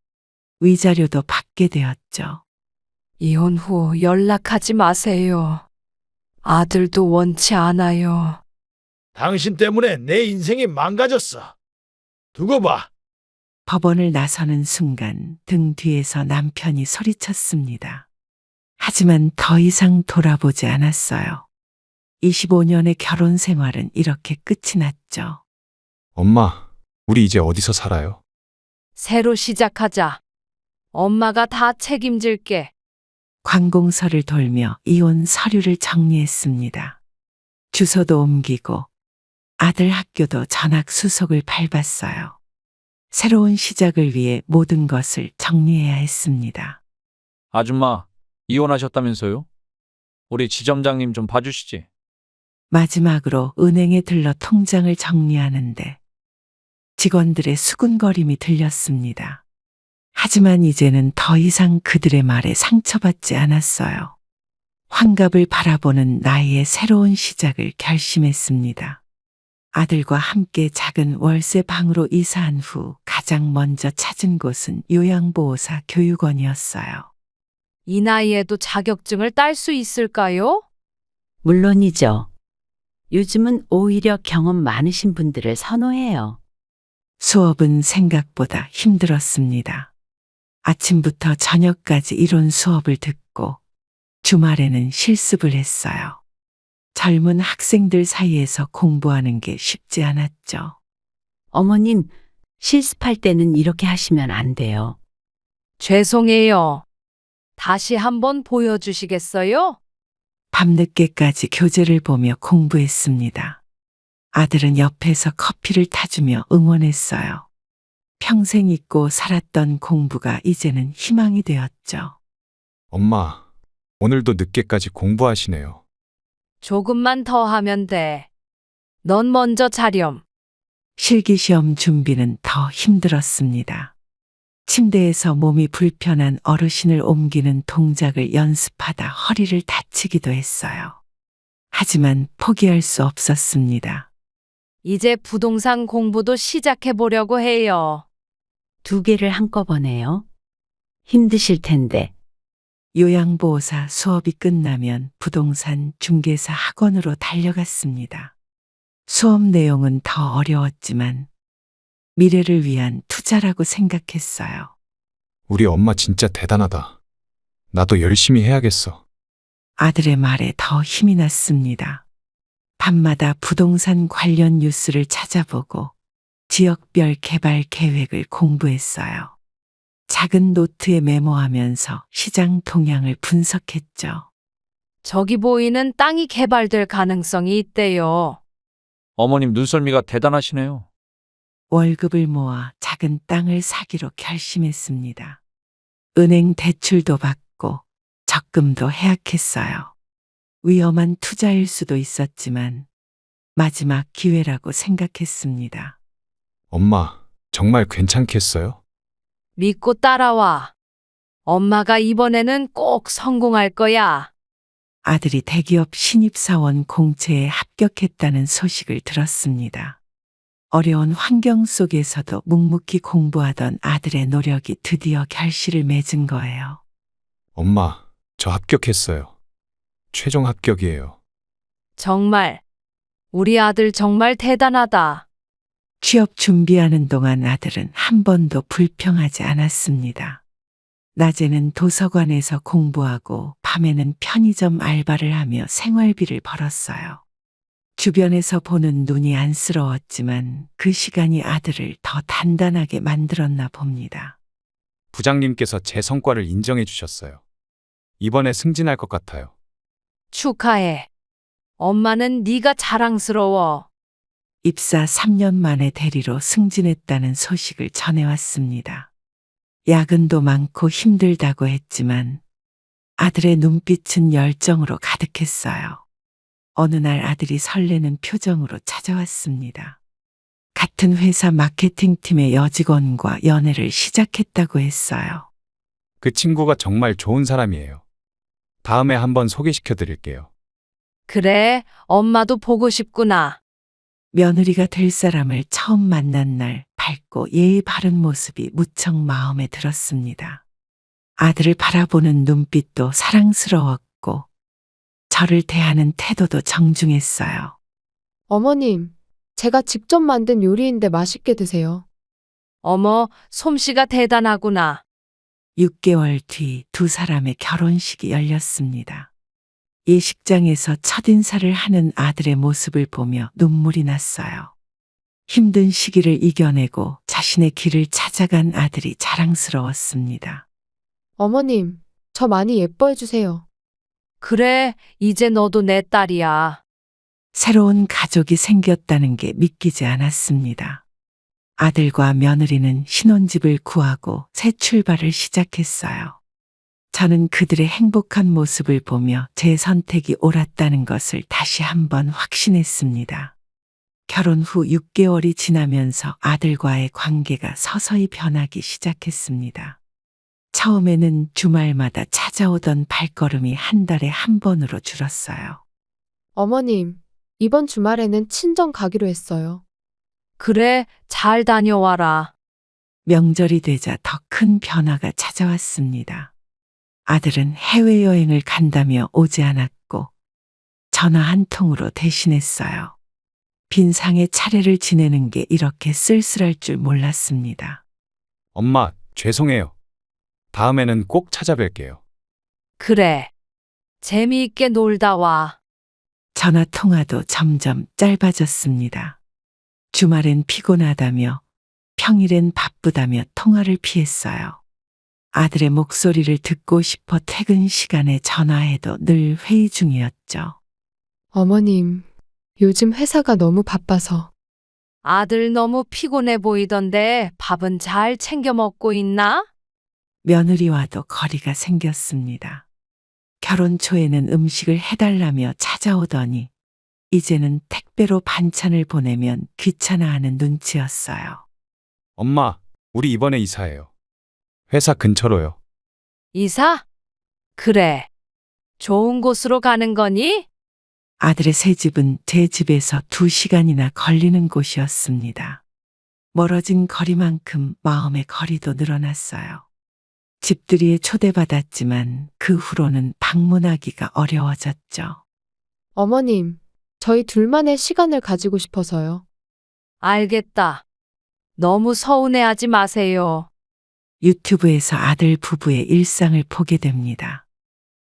위자료도 받게 되었죠. 이혼 후 연락하지 마세요. 아들도 원치 않아요. 당신 때문에 내 인생이 망가졌어. 두고 봐. 법원을 나서는 순간 등 뒤에서 남편이 소리쳤습니다. 하지만 더 이상 돌아보지 않았어요. 25년의 결혼 생활은 이렇게 끝이 났죠. 엄마, 우리 이제 어디서 살아요? 새로 시작하자. 엄마가 다 책임질게. 관공서를 돌며 이혼 서류를 정리했습니다. 주소도 옮기고 아들 학교도 전학 수속을 밟았어요. 새로운 시작을 위해 모든 것을 정리해야 했습니다. 아줌마, 이혼하셨다면서요? 우리 지점장님 좀 봐주시지. 마지막으로 은행에 들러 통장을 정리하는데 직원들의 수군거림이 들렸습니다. 하지만 이제는 더 이상 그들의 말에 상처받지 않았어요. 환갑을 바라보는 나이의 새로운 시작을 결심했습니다. 아들과 함께 작은 월세 방으로 이사한 후 가장 먼저 찾은 곳은 요양보호사 교육원이었어요. 이 나이에도 자격증을 딸 수 있을까요? 물론이죠. 요즘은 오히려 경험 많으신 분들을 선호해요. 수업은 생각보다 힘들었습니다. 아침부터 저녁까지 이론 수업을 듣고 주말에는 실습을 했어요. 젊은 학생들 사이에서 공부하는 게 쉽지 않았죠. 어머님, 실습할 때는 이렇게 하시면 안 돼요. 죄송해요. 다시 한번 보여주시겠어요? 밤늦게까지 교재를 보며 공부했습니다. 아들은 옆에서 커피를 타주며 응원했어요. 평생 잊고 살았던 공부가 이제는 희망이 되었죠. 엄마, 오늘도 늦게까지 공부하시네요. 조금만 더 하면 돼. 넌 먼저 자렴. 실기시험 준비는 더 힘들었습니다. 침대에서 몸이 불편한 어르신을 옮기는 동작을 연습하다 허리를 다치기도 했어요. 하지만 포기할 수 없었습니다. 이제 부동산 공부도 시작해 보려고 해요. 2개를 한꺼번에요. 힘드실 텐데. 요양보호사 수업이 끝나면 부동산 중개사 학원으로 달려갔습니다. 수업 내용은 더 어려웠지만 미래를 위한 투자라고 생각했어요. 우리 엄마 진짜 대단하다. 나도 열심히 해야겠어. 아들의 말에 더 힘이 났습니다. 밤마다 부동산 관련 뉴스를 찾아보고 지역별 개발 계획을 공부했어요. 작은 노트에 메모하면서 시장 동향을 분석했죠. 저기 보이는 땅이 개발될 가능성이 있대요. 어머님 눈썰미가 대단하시네요. 월급을 모아 작은 땅을 사기로 결심했습니다. 은행 대출도 받고 적금도 해약했어요. 위험한 투자일 수도 있었지만 마지막 기회라고 생각했습니다. 엄마, 정말 괜찮겠어요? 믿고 따라와. 엄마가 이번에는 꼭 성공할 거야. 아들이 대기업 신입사원 공채에 합격했다는 소식을 들었습니다. 어려운 환경 속에서도 묵묵히 공부하던 아들의 노력이 드디어 결실을 맺은 거예요. 엄마, 저 합격했어요. 최종 합격이에요. 정말. 우리 아들 정말 대단하다. 취업 준비하는 동안 아들은 한 번도 불평하지 않았습니다. 낮에는 도서관에서 공부하고 밤에는 편의점 알바를 하며 생활비를 벌었어요. 주변에서 보는 눈이 안쓰러웠지만 그 시간이 아들을 더 단단하게 만들었나 봅니다. 부장님께서 제 성과를 인정해 주셨어요. 이번에 승진할 것 같아요. 축하해. 엄마는 네가 자랑스러워. 입사 3년 만에 대리로 승진했다는 소식을 전해왔습니다. 야근도 많고 힘들다고 했지만 아들의 눈빛은 열정으로 가득했어요. 어느 날 아들이 설레는 표정으로 찾아왔습니다. 같은 회사 마케팅팀의 여직원과 연애를 시작했다고 했어요. 그 친구가 정말 좋은 사람이에요. 다음에 한번 소개시켜 드릴게요. 그래, 엄마도 보고 싶구나. 며느리가 될 사람을 처음 만난 날 밝고 예의 바른 모습이 무척 마음에 들었습니다. 아들을 바라보는 눈빛도 사랑스러웠고 저를 대하는 태도도 정중했어요. 어머님, 제가 직접 만든 요리인데 맛있게 드세요. 어머, 솜씨가 대단하구나. 6개월 뒤 두 사람의 결혼식이 열렸습니다. 예식장에서 첫인사를 하는 아들의 모습을 보며 눈물이 났어요. 힘든 시기를 이겨내고 자신의 길을 찾아간 아들이 자랑스러웠습니다. 어머님, 저 많이 예뻐해 주세요. 그래, 이제 너도 내 딸이야. 새로운 가족이 생겼다는 게 믿기지 않았습니다. 아들과 며느리는 신혼집을 구하고 새 출발을 시작했어요. 저는 그들의 행복한 모습을 보며 제 선택이 옳았다는 것을 다시 한번 확신했습니다. 결혼 후 6개월이 지나면서 아들과의 관계가 서서히 변하기 시작했습니다. 처음에는 주말마다 찾아오던 발걸음이 한 달에 한 번으로 줄었어요. 어머님, 이번 주말에는 친정 가기로 했어요. 그래, 잘 다녀와라. 명절이 되자 더 큰 변화가 찾아왔습니다. 아들은 해외여행을 간다며 오지 않았고 전화 한 통으로 대신했어요. 빈상의 차례를 지내는 게 이렇게 쓸쓸할 줄 몰랐습니다. 엄마, 죄송해요. 다음에는 꼭 찾아뵐게요. 그래. 재미있게 놀다 와. 전화 통화도 점점 짧아졌습니다. 주말엔 피곤하다며 평일엔 바쁘다며 통화를 피했어요. 아들의 목소리를 듣고 싶어 퇴근 시간에 전화해도 늘 회의 중이었죠. 어머님, 요즘 회사가 너무 바빠서. 아들 너무 피곤해 보이던데 밥은 잘 챙겨 먹고 있나? 며느리와도 거리가 생겼습니다. 결혼 초에는 음식을 해달라며 찾아오더니 이제는 택배로 반찬을 보내면 귀찮아하는 눈치였어요. 엄마, 우리 이번에 이사해요. 회사 근처로요. 이사? 그래. 좋은 곳으로 가는 거니? 아들의 새 집은 제 집에서 2시간이나 걸리는 곳이었습니다. 멀어진 거리만큼 마음의 거리도 늘어났어요. 집들이에 초대받았지만 그 후로는 방문하기가 어려워졌죠. 어머님, 저희 둘만의 시간을 가지고 싶어서요. 알겠다. 너무 서운해하지 마세요. 유튜브에서 아들 부부의 일상을 보게 됩니다.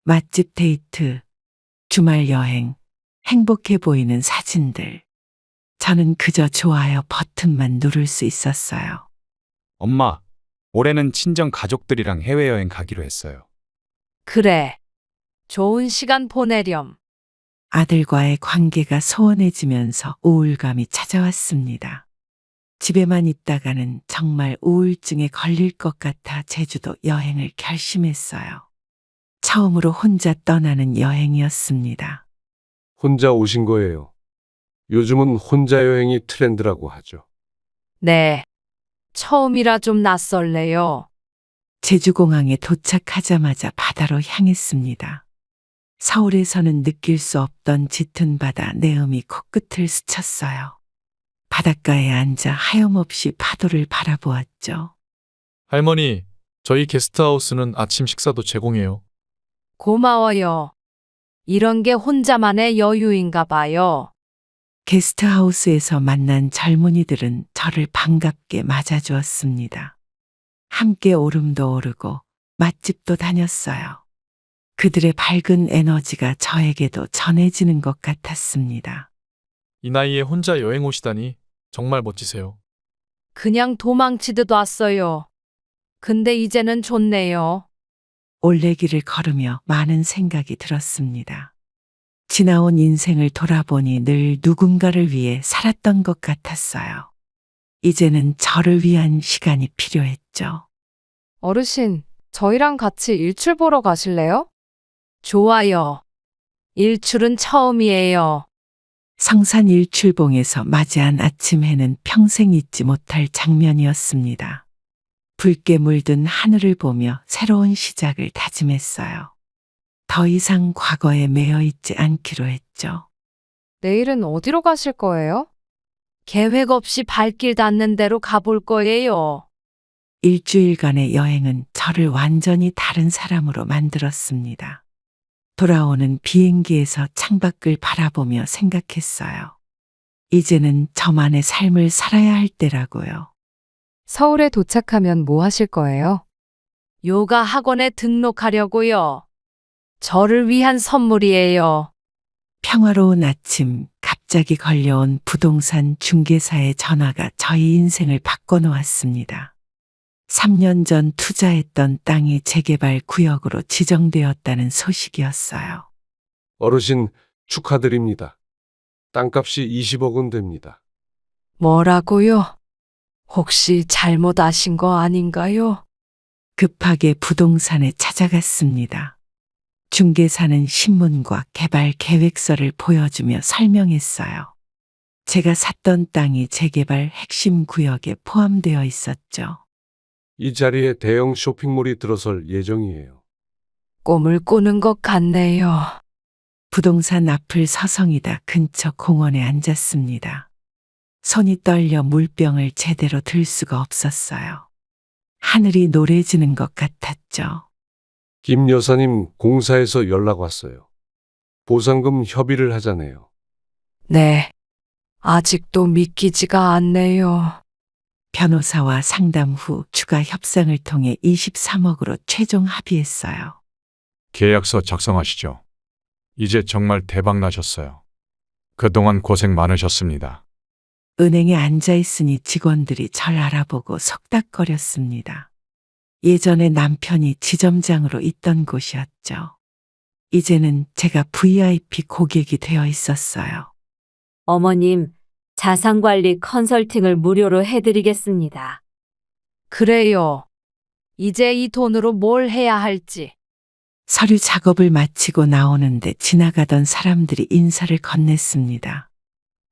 맛집 데이트, 주말 여행, 행복해 보이는 사진들. 저는 그저 좋아요 버튼만 누를 수 있었어요. 엄마, 올해는 친정 가족들이랑 해외여행 가기로 했어요. 그래. 좋은 시간 보내렴. 아들과의 관계가 소원해지면서 우울감이 찾아왔습니다. 집에만 있다가는 정말 우울증에 걸릴 것 같아 제주도 여행을 결심했어요. 처음으로 혼자 떠나는 여행이었습니다. 혼자 오신 거예요. 요즘은 혼자 여행이 트렌드라고 하죠. 네. 처음이라 좀 낯설래요. 제주공항에 도착하자마자 바다로 향했습니다. 서울에서는 느낄 수 없던 짙은 바다 내음이 코끝을 스쳤어요. 바닷가에 앉아 하염없이 파도를 바라보았죠. 할머니, 저희 게스트하우스는 아침 식사도 제공해요. 고마워요. 이런 게 혼자만의 여유인가 봐요. 게스트하우스에서 만난 젊은이들은 저를 반갑게 맞아주었습니다. 함께 오름도 오르고 맛집도 다녔어요. 그들의 밝은 에너지가 저에게도 전해지는 것 같았습니다. 이 나이에 혼자 여행 오시다니 정말 멋지세요. 그냥 도망치듯 왔어요. 근데 이제는 좋네요. 올레길을 걸으며 많은 생각이 들었습니다. 지나온 인생을 돌아보니 늘 누군가를 위해 살았던 것 같았어요. 이제는 저를 위한 시간이 필요했죠. 어르신, 저희랑 같이 일출 보러 가실래요? 좋아요. 일출은 처음이에요. 성산 일출봉에서 맞이한 아침 해는 평생 잊지 못할 장면이었습니다. 붉게 물든 하늘을 보며 새로운 시작을 다짐했어요. 더 이상 과거에 매여 있지 않기로 했죠. 내일은 어디로 가실 거예요? 계획 없이 발길 닿는 대로 가볼 거예요. 일주일간의 여행은 저를 완전히 다른 사람으로 만들었습니다. 돌아오는 비행기에서 창밖을 바라보며 생각했어요. 이제는 저만의 삶을 살아야 할 때라고요. 서울에 도착하면 뭐 하실 거예요? 요가 학원에 등록하려고요. 저를 위한 선물이에요. 평화로운 아침, 갑자기 걸려온 부동산 중개사의 전화가 저희 인생을 바꿔놓았습니다. 3년 전 투자했던 땅이 재개발 구역으로 지정되었다는 소식이었어요. 어르신 축하드립니다. 땅값이 20억은 됩니다. 뭐라고요? 혹시 잘못 아신 거 아닌가요? 급하게 부동산에 찾아갔습니다. 중개사는 신문과 개발 계획서를 보여주며 설명했어요. 제가 샀던 땅이 재개발 핵심 구역에 포함되어 있었죠. 이 자리에 대형 쇼핑몰이 들어설 예정이에요. 꿈을 꾸는 것 같네요. 부동산 앞을 서성이다 근처 공원에 앉았습니다. 손이 떨려 물병을 제대로 들 수가 없었어요. 하늘이 노래지는 것 같았죠. 김 여사님 공사에서 연락 왔어요. 보상금 협의를 하자네요. 네. 아직도 믿기지가 않네요. 변호사와 상담 후 추가 협상을 통해 23억으로 최종 합의했어요. 계약서 작성하시죠. 이제 정말 대박 나셨어요. 그동안 고생 많으셨습니다. 은행에 앉아 있으니 직원들이 절 알아보고 속닥거렸습니다. 예전에 남편이 지점장으로 있던 곳이었죠. 이제는 제가 VIP 고객이 되어 있었어요. 어머님, 자산관리 컨설팅을 무료로 해드리겠습니다. 그래요. 이제 이 돈으로 뭘 해야 할지. 서류 작업을 마치고 나오는데 지나가던 사람들이 인사를 건넸습니다.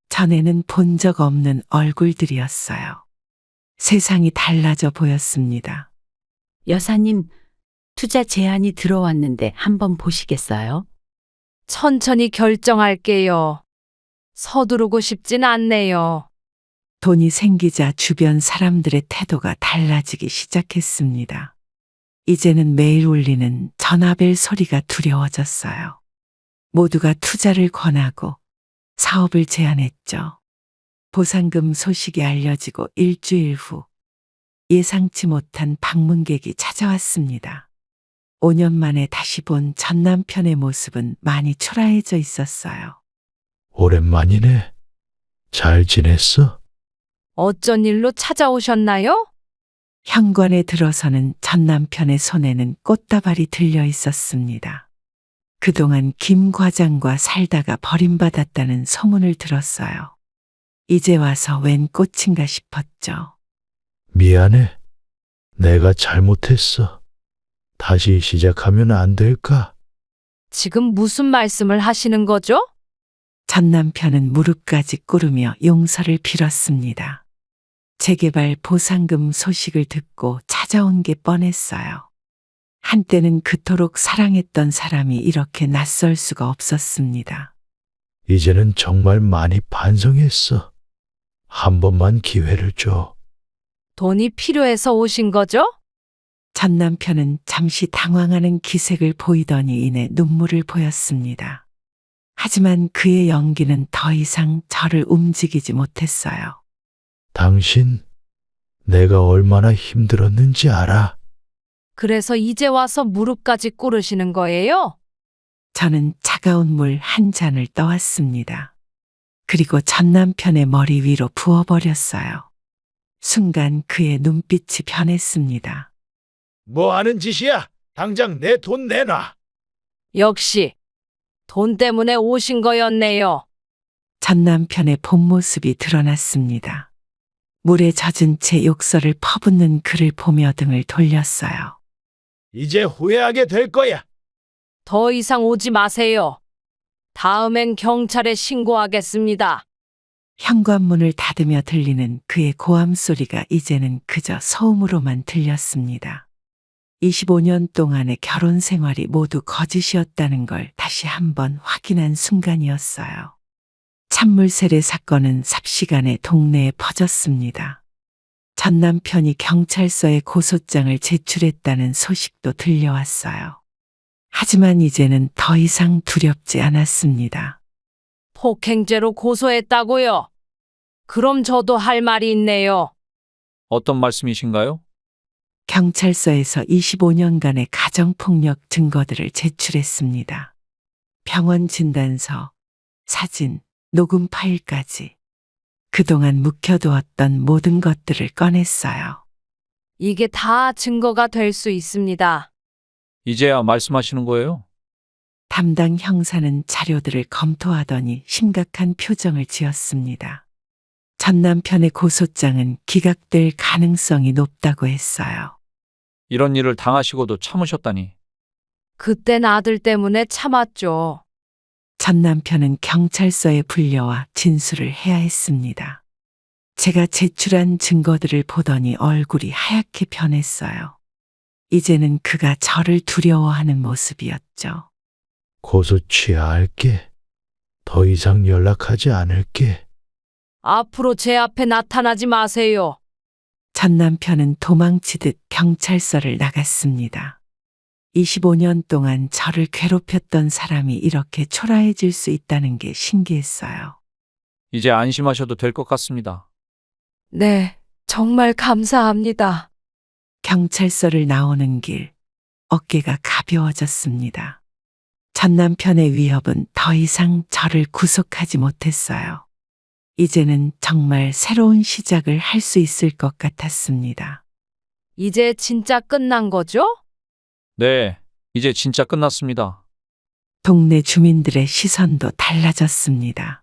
전에는 본 적 없는 얼굴들이었어요. 세상이 달라져 보였습니다. 여사님, 투자 제안이 들어왔는데 한번 보시겠어요? 천천히 결정할게요. 서두르고 싶진 않네요. 돈이 생기자 주변 사람들의 태도가 달라지기 시작했습니다. 이제는 매일 울리는 전화벨 소리가 두려워졌어요. 모두가 투자를 권하고 사업을 제안했죠. 보상금 소식이 알려지고 일주일 후 예상치 못한 방문객이 찾아왔습니다. 5년 만에 다시 본 전 남편의 모습은 많이 초라해져 있었어요. 오랜만이네. 잘 지냈어? 어쩐 일로 찾아오셨나요? 현관에 들어서는 전 남편의 손에는 꽃다발이 들려 있었습니다. 그동안 김 과장과 살다가 버림받았다는 소문을 들었어요. 이제 와서 웬 꽃인가 싶었죠. 미안해. 내가 잘못했어. 다시 시작하면 안 될까? 지금 무슨 말씀을 하시는 거죠? 전 남편은 무릎까지 꿇으며 용서를 빌었습니다. 재개발 보상금 소식을 듣고 찾아온 게 뻔했어요. 한때는 그토록 사랑했던 사람이 이렇게 낯설 수가 없었습니다. 이제는 정말 많이 반성했어. 한 번만 기회를 줘. 돈이 필요해서 오신 거죠? 전 남편은 잠시 당황하는 기색을 보이더니 이내 눈물을 보였습니다. 하지만 그의 연기는 더 이상 저를 움직이지 못했어요. 당신, 내가 얼마나 힘들었는지 알아? 그래서 이제 와서 무릎까지 꿇으시는 거예요? 저는 차가운 물 한 잔을 떠왔습니다. 그리고 전 남편의 머리 위로 부어버렸어요. 순간 그의 눈빛이 변했습니다. 뭐 하는 짓이야? 당장 내 돈 내놔. 역시 돈 때문에 오신 거였네요. 전 남편의 본 모습이 드러났습니다. 물에 젖은 채 욕설을 퍼붓는 그를 보며 등을 돌렸어요. 이제 후회하게 될 거야. 더 이상 오지 마세요. 다음엔 경찰에 신고하겠습니다. 현관문을 닫으며 들리는 그의 고함 소리가 이제는 그저 소음으로만 들렸습니다. 25년 동안의 결혼 생활이 모두 거짓이었다는 걸 다시 한번 확인한 순간이었어요. 찬물 세례 사건은 삽시간에 동네에 퍼졌습니다. 전 남편이 경찰서에 고소장을 제출했다는 소식도 들려왔어요. 하지만 이제는 더 이상 두렵지 않았습니다. 폭행죄로 고소했다고요? 그럼 저도 할 말이 있네요. 어떤 말씀이신가요? 경찰서에서 25년간의 가정폭력 증거들을 제출했습니다. 병원 진단서, 사진, 녹음 파일까지. 그동안 묵혀두었던 모든 것들을 꺼냈어요. 이게 다 증거가 될 수 있습니다. 이제야 말씀하시는 거예요? 담당 형사는 자료들을 검토하더니 심각한 표정을 지었습니다. 전 남편의 고소장은 기각될 가능성이 높다고 했어요. 이런 일을 당하시고도 참으셨다니. 그땐 아들 때문에 참았죠. 전 남편은 경찰서에 불려와 진술을 해야 했습니다. 제가 제출한 증거들을 보더니 얼굴이 하얗게 변했어요. 이제는 그가 저를 두려워하는 모습이었죠. 고소 취하할게. 더 이상 연락하지 않을게. 앞으로 제 앞에 나타나지 마세요. 전 남편은 도망치듯 경찰서를 나갔습니다. 25년 동안 저를 괴롭혔던 사람이 이렇게 초라해질 수 있다는 게 신기했어요. 이제 안심하셔도 될 것 같습니다. 네, 정말 감사합니다. 경찰서를 나오는 길, 어깨가 가벼워졌습니다. 전 남편의 위협은 더 이상 저를 구속하지 못했어요. 이제는 정말 새로운 시작을 할 수 있을 것 같았습니다. 이제 진짜 끝난 거죠? 네, 이제 진짜 끝났습니다. 동네 주민들의 시선도 달라졌습니다.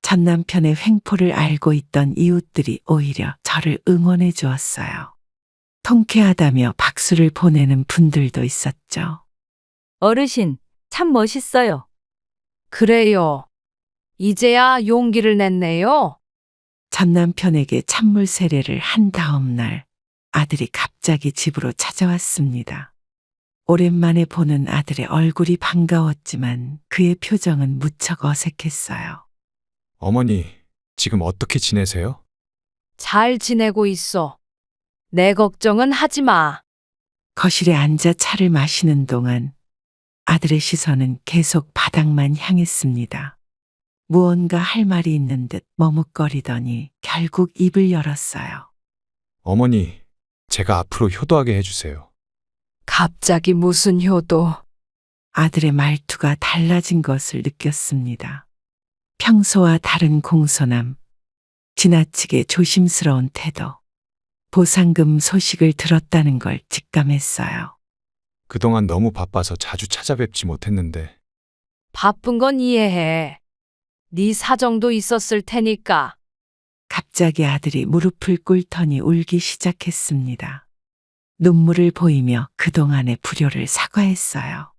전 남편의 횡포를 알고 있던 이웃들이 오히려 저를 응원해 주었어요. 통쾌하다며 박수를 보내는 분들도 있었죠. 어르신, 참 멋있어요. 그래요. 이제야 용기를 냈네요. 전 남편에게 찬물 세례를 한 다음 날 아들이 갑자기 집으로 찾아왔습니다. 오랜만에 보는 아들의 얼굴이 반가웠지만 그의 표정은 무척 어색했어요. 어머니, 지금 어떻게 지내세요? 잘 지내고 있어. 내 걱정은 하지 마. 거실에 앉아 차를 마시는 동안 아들의 시선은 계속 바닥만 향했습니다. 무언가 할 말이 있는 듯 머뭇거리더니 결국 입을 열었어요. 어머니, 제가 앞으로 효도하게 해주세요. 갑자기 무슨 효도? 아들의 말투가 달라진 것을 느꼈습니다. 평소와 다른 공손함, 지나치게 조심스러운 태도, 보상금 소식을 들었다는 걸 직감했어요. 그동안 너무 바빠서 자주 찾아뵙지 못했는데 바쁜 건 이해해. 네 사정도 있었을 테니까. 갑자기 아들이 무릎을 꿇더니 울기 시작했습니다. 눈물을 보이며 그동안의 불효를 사과했어요.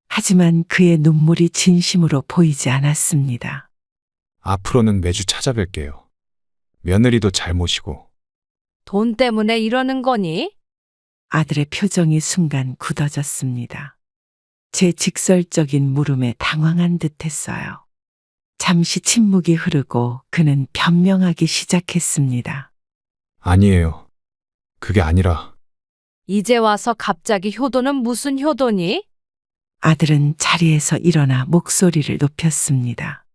하지만 그의 눈물이 진심으로 보이지 않았습니다. 앞으로는 매주 찾아뵐게요. 며느리도 잘 모시고. 돈 때문에 이러는 거니? 아들의 표정이 순간 굳어졌습니다. 제 직설적인 물음에 당황한 듯했어요. 잠시 침묵이 흐르고 그는 변명하기 시작했습니다. 아니에요. 그게 아니라 이제 와서 갑자기 효도는 무슨 효도니? 아들은 자리에서 일어나 목소리를 높였습니다.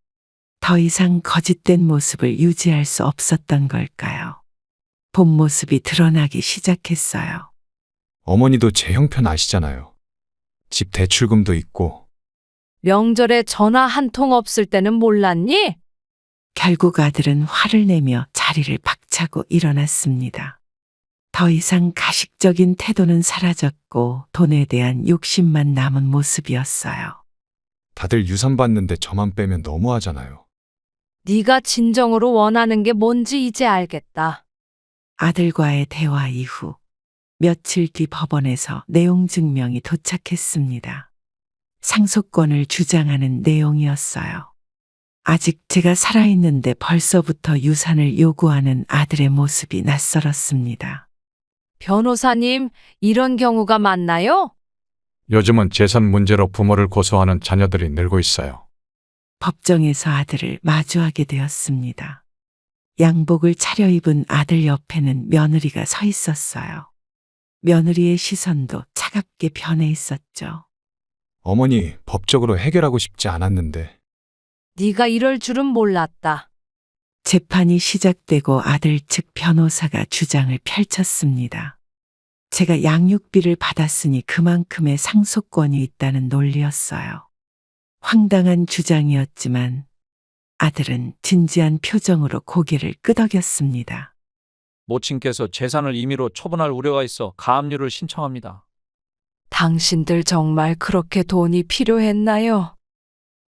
더 이상 거짓된 모습을 유지할 수 없었던 걸까요? 본 모습이 드러나기 시작했어요. 어머니도 제 형편 아시잖아요. 집 대출금도 있고. 명절에 전화 한 통 없을 때는 몰랐니? 결국 아들은 화를 내며 자리를 박차고 일어났습니다. 더 이상 가식적인 태도는 사라졌고 돈에 대한 욕심만 남은 모습이었어요. 다들 유산 받는데 저만 빼면 너무하잖아요. 네가 진정으로 원하는 게 뭔지 이제 알겠다. 아들과의 대화 이후 며칠 뒤 법원에서 내용 증명이 도착했습니다. 상속권을 주장하는 내용이었어요. 아직 제가 살아있는데 벌써부터 유산을 요구하는 아들의 모습이 낯설었습니다. 변호사님, 이런 경우가 많나요? 요즘은 재산 문제로 부모를 고소하는 자녀들이 늘고 있어요. 법정에서 아들을 마주하게 되었습니다. 양복을 차려입은 아들 옆에는 며느리가 서 있었어요. 며느리의 시선도 차갑게 변해 있었죠. 어머니, 법적으로 해결하고 싶지 않았는데. 네가 이럴 줄은 몰랐다. 재판이 시작되고 아들 측 변호사가 주장을 펼쳤습니다. 제가 양육비를 받았으니 그만큼의 상속권이 있다는 논리였어요. 황당한 주장이었지만 아들은 진지한 표정으로 고개를 끄덕였습니다. 모친께서 재산을 임의로 처분할 우려가 있어 가압류를 신청합니다. 당신들 정말 그렇게 돈이 필요했나요?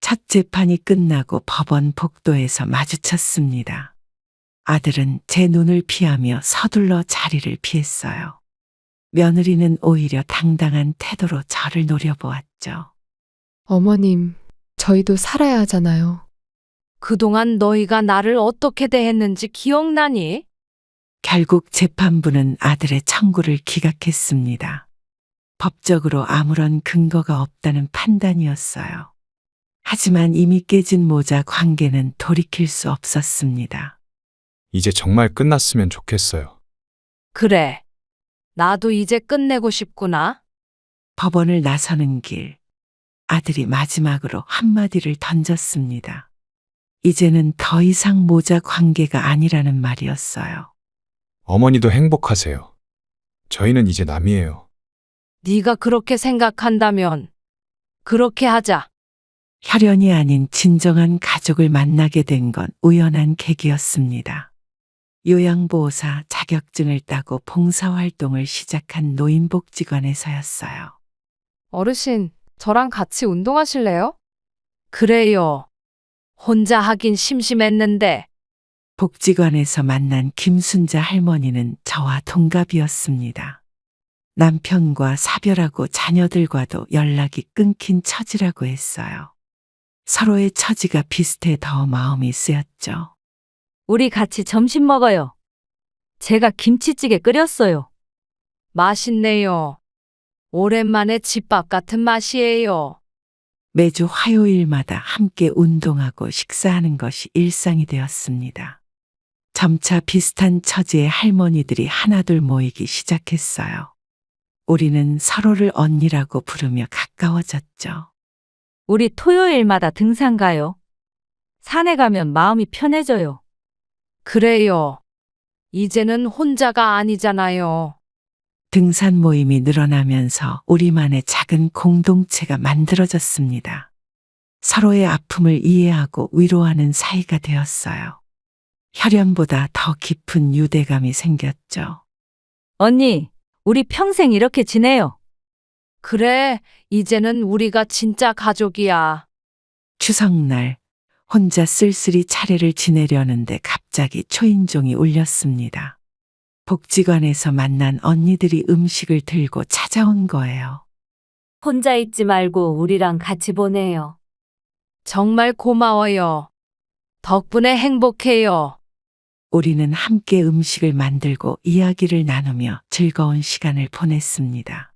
첫 재판이 끝나고 법원 복도에서 마주쳤습니다. 아들은 제 눈을 피하며 서둘러 자리를 피했어요. 며느리는 오히려 당당한 태도로 저를 노려보았죠. 어머님, 저희도 살아야 하잖아요. 그동안 너희가 나를 어떻게 대했는지 기억나니? 결국 재판부는 아들의 청구를 기각했습니다. 법적으로 아무런 근거가 없다는 판단이었어요. 하지만 이미 깨진 모자 관계는 돌이킬 수 없었습니다. 이제 정말 끝났으면 좋겠어요. 그래. 나도 이제 끝내고 싶구나. 법원을 나서는 길, 아들이 마지막으로 한마디를 던졌습니다. 이제는 더 이상 모자 관계가 아니라는 말이었어요. 어머니도 행복하세요. 저희는 이제 남이에요. 네가 그렇게 생각한다면 그렇게 하자. 혈연이 아닌 진정한 가족을 만나게 된 건 우연한 계기였습니다. 요양보호사 자격증을 따고 봉사활동을 시작한 노인복지관에서였어요. 어르신, 저랑 같이 운동하실래요? 그래요. 혼자 하긴 심심했는데. 복지관에서 만난 김순자 할머니는 저와 동갑이었습니다. 남편과 사별하고 자녀들과도 연락이 끊긴 처지라고 했어요. 서로의 처지가 비슷해 더 마음이 쓰였죠. 우리 같이 점심 먹어요. 제가 김치찌개 끓였어요. 맛있네요. 오랜만에 집밥 같은 맛이에요. 매주 화요일마다 함께 운동하고 식사하는 것이 일상이 되었습니다. 점차 비슷한 처지의 할머니들이 하나둘 모이기 시작했어요. 우리는 서로를 언니라고 부르며 가까워졌죠. 우리 토요일마다 등산 가요. 산에 가면 마음이 편해져요. 그래요. 이제는 혼자가 아니잖아요. 등산 모임이 늘어나면서 우리만의 작은 공동체가 만들어졌습니다. 서로의 아픔을 이해하고 위로하는 사이가 되었어요. 혈연보다 더 깊은 유대감이 생겼죠. 언니, 우리 평생 이렇게 지내요. 그래, 이제는 우리가 진짜 가족이야. 추석날 혼자 쓸쓸히 차례를 지내려는데 갑자기 초인종이 울렸습니다. 복지관에서 만난 언니들이 음식을 들고 찾아온 거예요. 혼자 있지 말고 우리랑 같이 보내요. 정말 고마워요. 덕분에 행복해요. 우리는 함께 음식을 만들고 이야기를 나누며 즐거운 시간을 보냈습니다.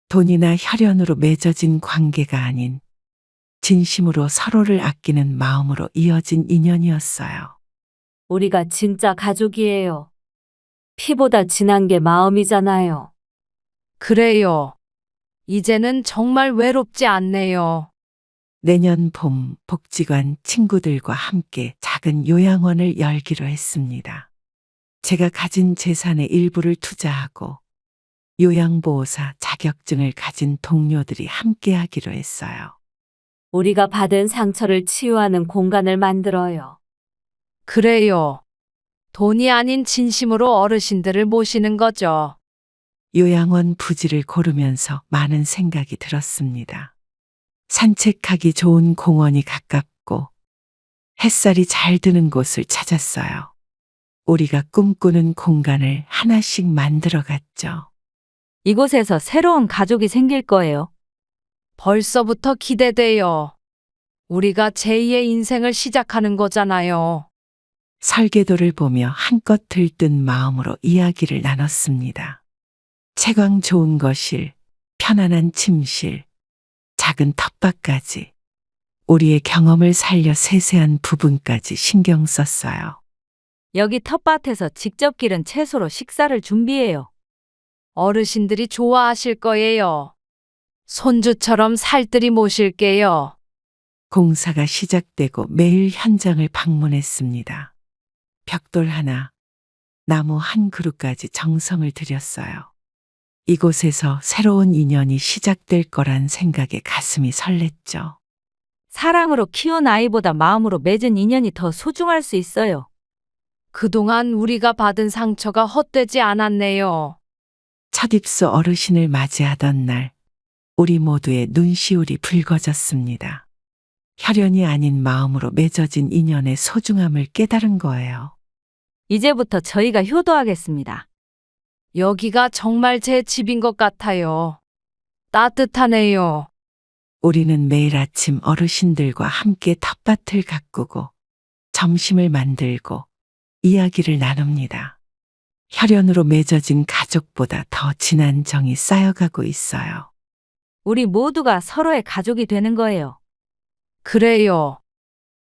돈이나 혈연으로 맺어진 관계가 아닌 진심으로 서로를 아끼는 마음으로 이어진 인연이었어요. 우리가 진짜 가족이에요. 피보다 진한 게 마음이잖아요. 그래요. 이제는 정말 외롭지 않네요. 내년 봄 복지관 친구들과 함께 작은 요양원을 열기로 했습니다. 제가 가진 재산의 일부를 투자하고 요양보호사 자격증을 가진 동료들이 함께 하기로 했어요. 우리가 받은 상처를 치유하는 공간을 만들어요. 그래요. 돈이 아닌 진심으로 어르신들을 모시는 거죠. 요양원 부지를 고르면서 많은 생각이 들었습니다. 산책하기 좋은 공원이 가깝고 햇살이 잘 드는 곳을 찾았어요. 우리가 꿈꾸는 공간을 하나씩 만들어갔죠. 이곳에서 새로운 가족이 생길 거예요. 벌써부터 기대돼요. 우리가 제2의 인생을 시작하는 거잖아요. 설계도를 보며 한껏 들뜬 마음으로 이야기를 나눴습니다. 채광 좋은 거실, 편안한 침실, 작은 텃밭까지 우리의 경험을 살려 세세한 부분까지 신경 썼어요. 여기 텃밭에서 직접 기른 채소로 식사를 준비해요. 어르신들이 좋아하실 거예요. 손주처럼 살뜰히 모실게요. 공사가 시작되고 매일 현장을 방문했습니다. 벽돌 하나, 나무 한 그루까지 정성을 들였어요. 이곳에서 새로운 인연이 시작될 거란 생각에 가슴이 설렜죠. 사랑으로 키운 아이보다 마음으로 맺은 인연이 더 소중할 수 있어요. 그동안 우리가 받은 상처가 헛되지 않았네요. 첫 입소 어르신을 맞이하던 날, 우리 모두의 눈시울이 붉어졌습니다. 혈연이 아닌 마음으로 맺어진 인연의 소중함을 깨달은 거예요. 이제부터 저희가 효도하겠습니다. 여기가 정말 제 집인 것 같아요. 따뜻하네요. 우리는 매일 아침 어르신들과 함께 텃밭을 가꾸고 점심을 만들고 이야기를 나눕니다. 혈연으로 맺어진 가족보다 더 진한 정이 쌓여가고 있어요. 우리 모두가 서로의 가족이 되는 거예요. 그래요.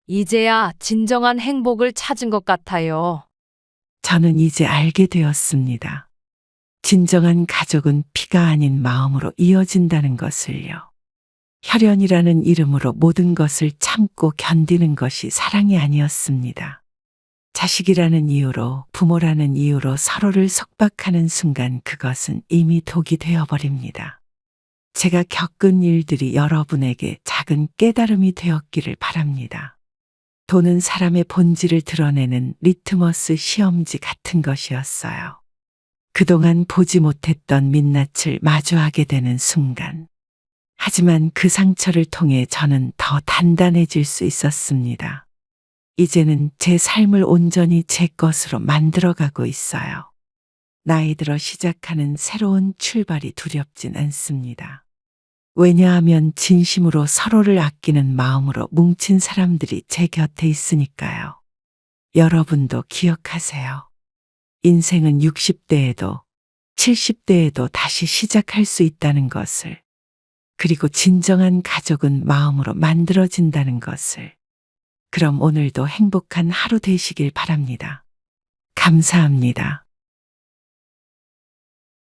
이제야 진정한 행복을 찾은 것 같아요. 저는 이제 알게 되었습니다. 진정한 가족은 피가 아닌 마음으로 이어진다는 것을요. 혈연이라는 이름으로 모든 것을 참고 견디는 것이 사랑이 아니었습니다. 자식이라는 이유로, 부모라는 이유로 서로를 속박하는 순간 그것은 이미 독이 되어버립니다. 제가 겪은 일들이 여러분에게 작은 깨달음이 되었기를 바랍니다. 돈은 사람의 본질을 드러내는 리트머스 시험지 같은 것이었어요. 그동안 보지 못했던 민낯을 마주하게 되는 순간. 하지만 그 상처를 통해 저는 더 단단해질 수 있었습니다. 이제는 제 삶을 온전히 제 것으로 만들어가고 있어요. 나이 들어 시작하는 새로운 출발이 두렵진 않습니다. 왜냐하면 진심으로 서로를 아끼는 마음으로 뭉친 사람들이 제 곁에 있으니까요. 여러분도 기억하세요. 인생은 60대에도 70대에도 다시 시작할 수 있다는 것을, 그리고 진정한 가족은 마음으로 만들어진다는 것을. 그럼 오늘도 행복한 하루 되시길 바랍니다. 감사합니다.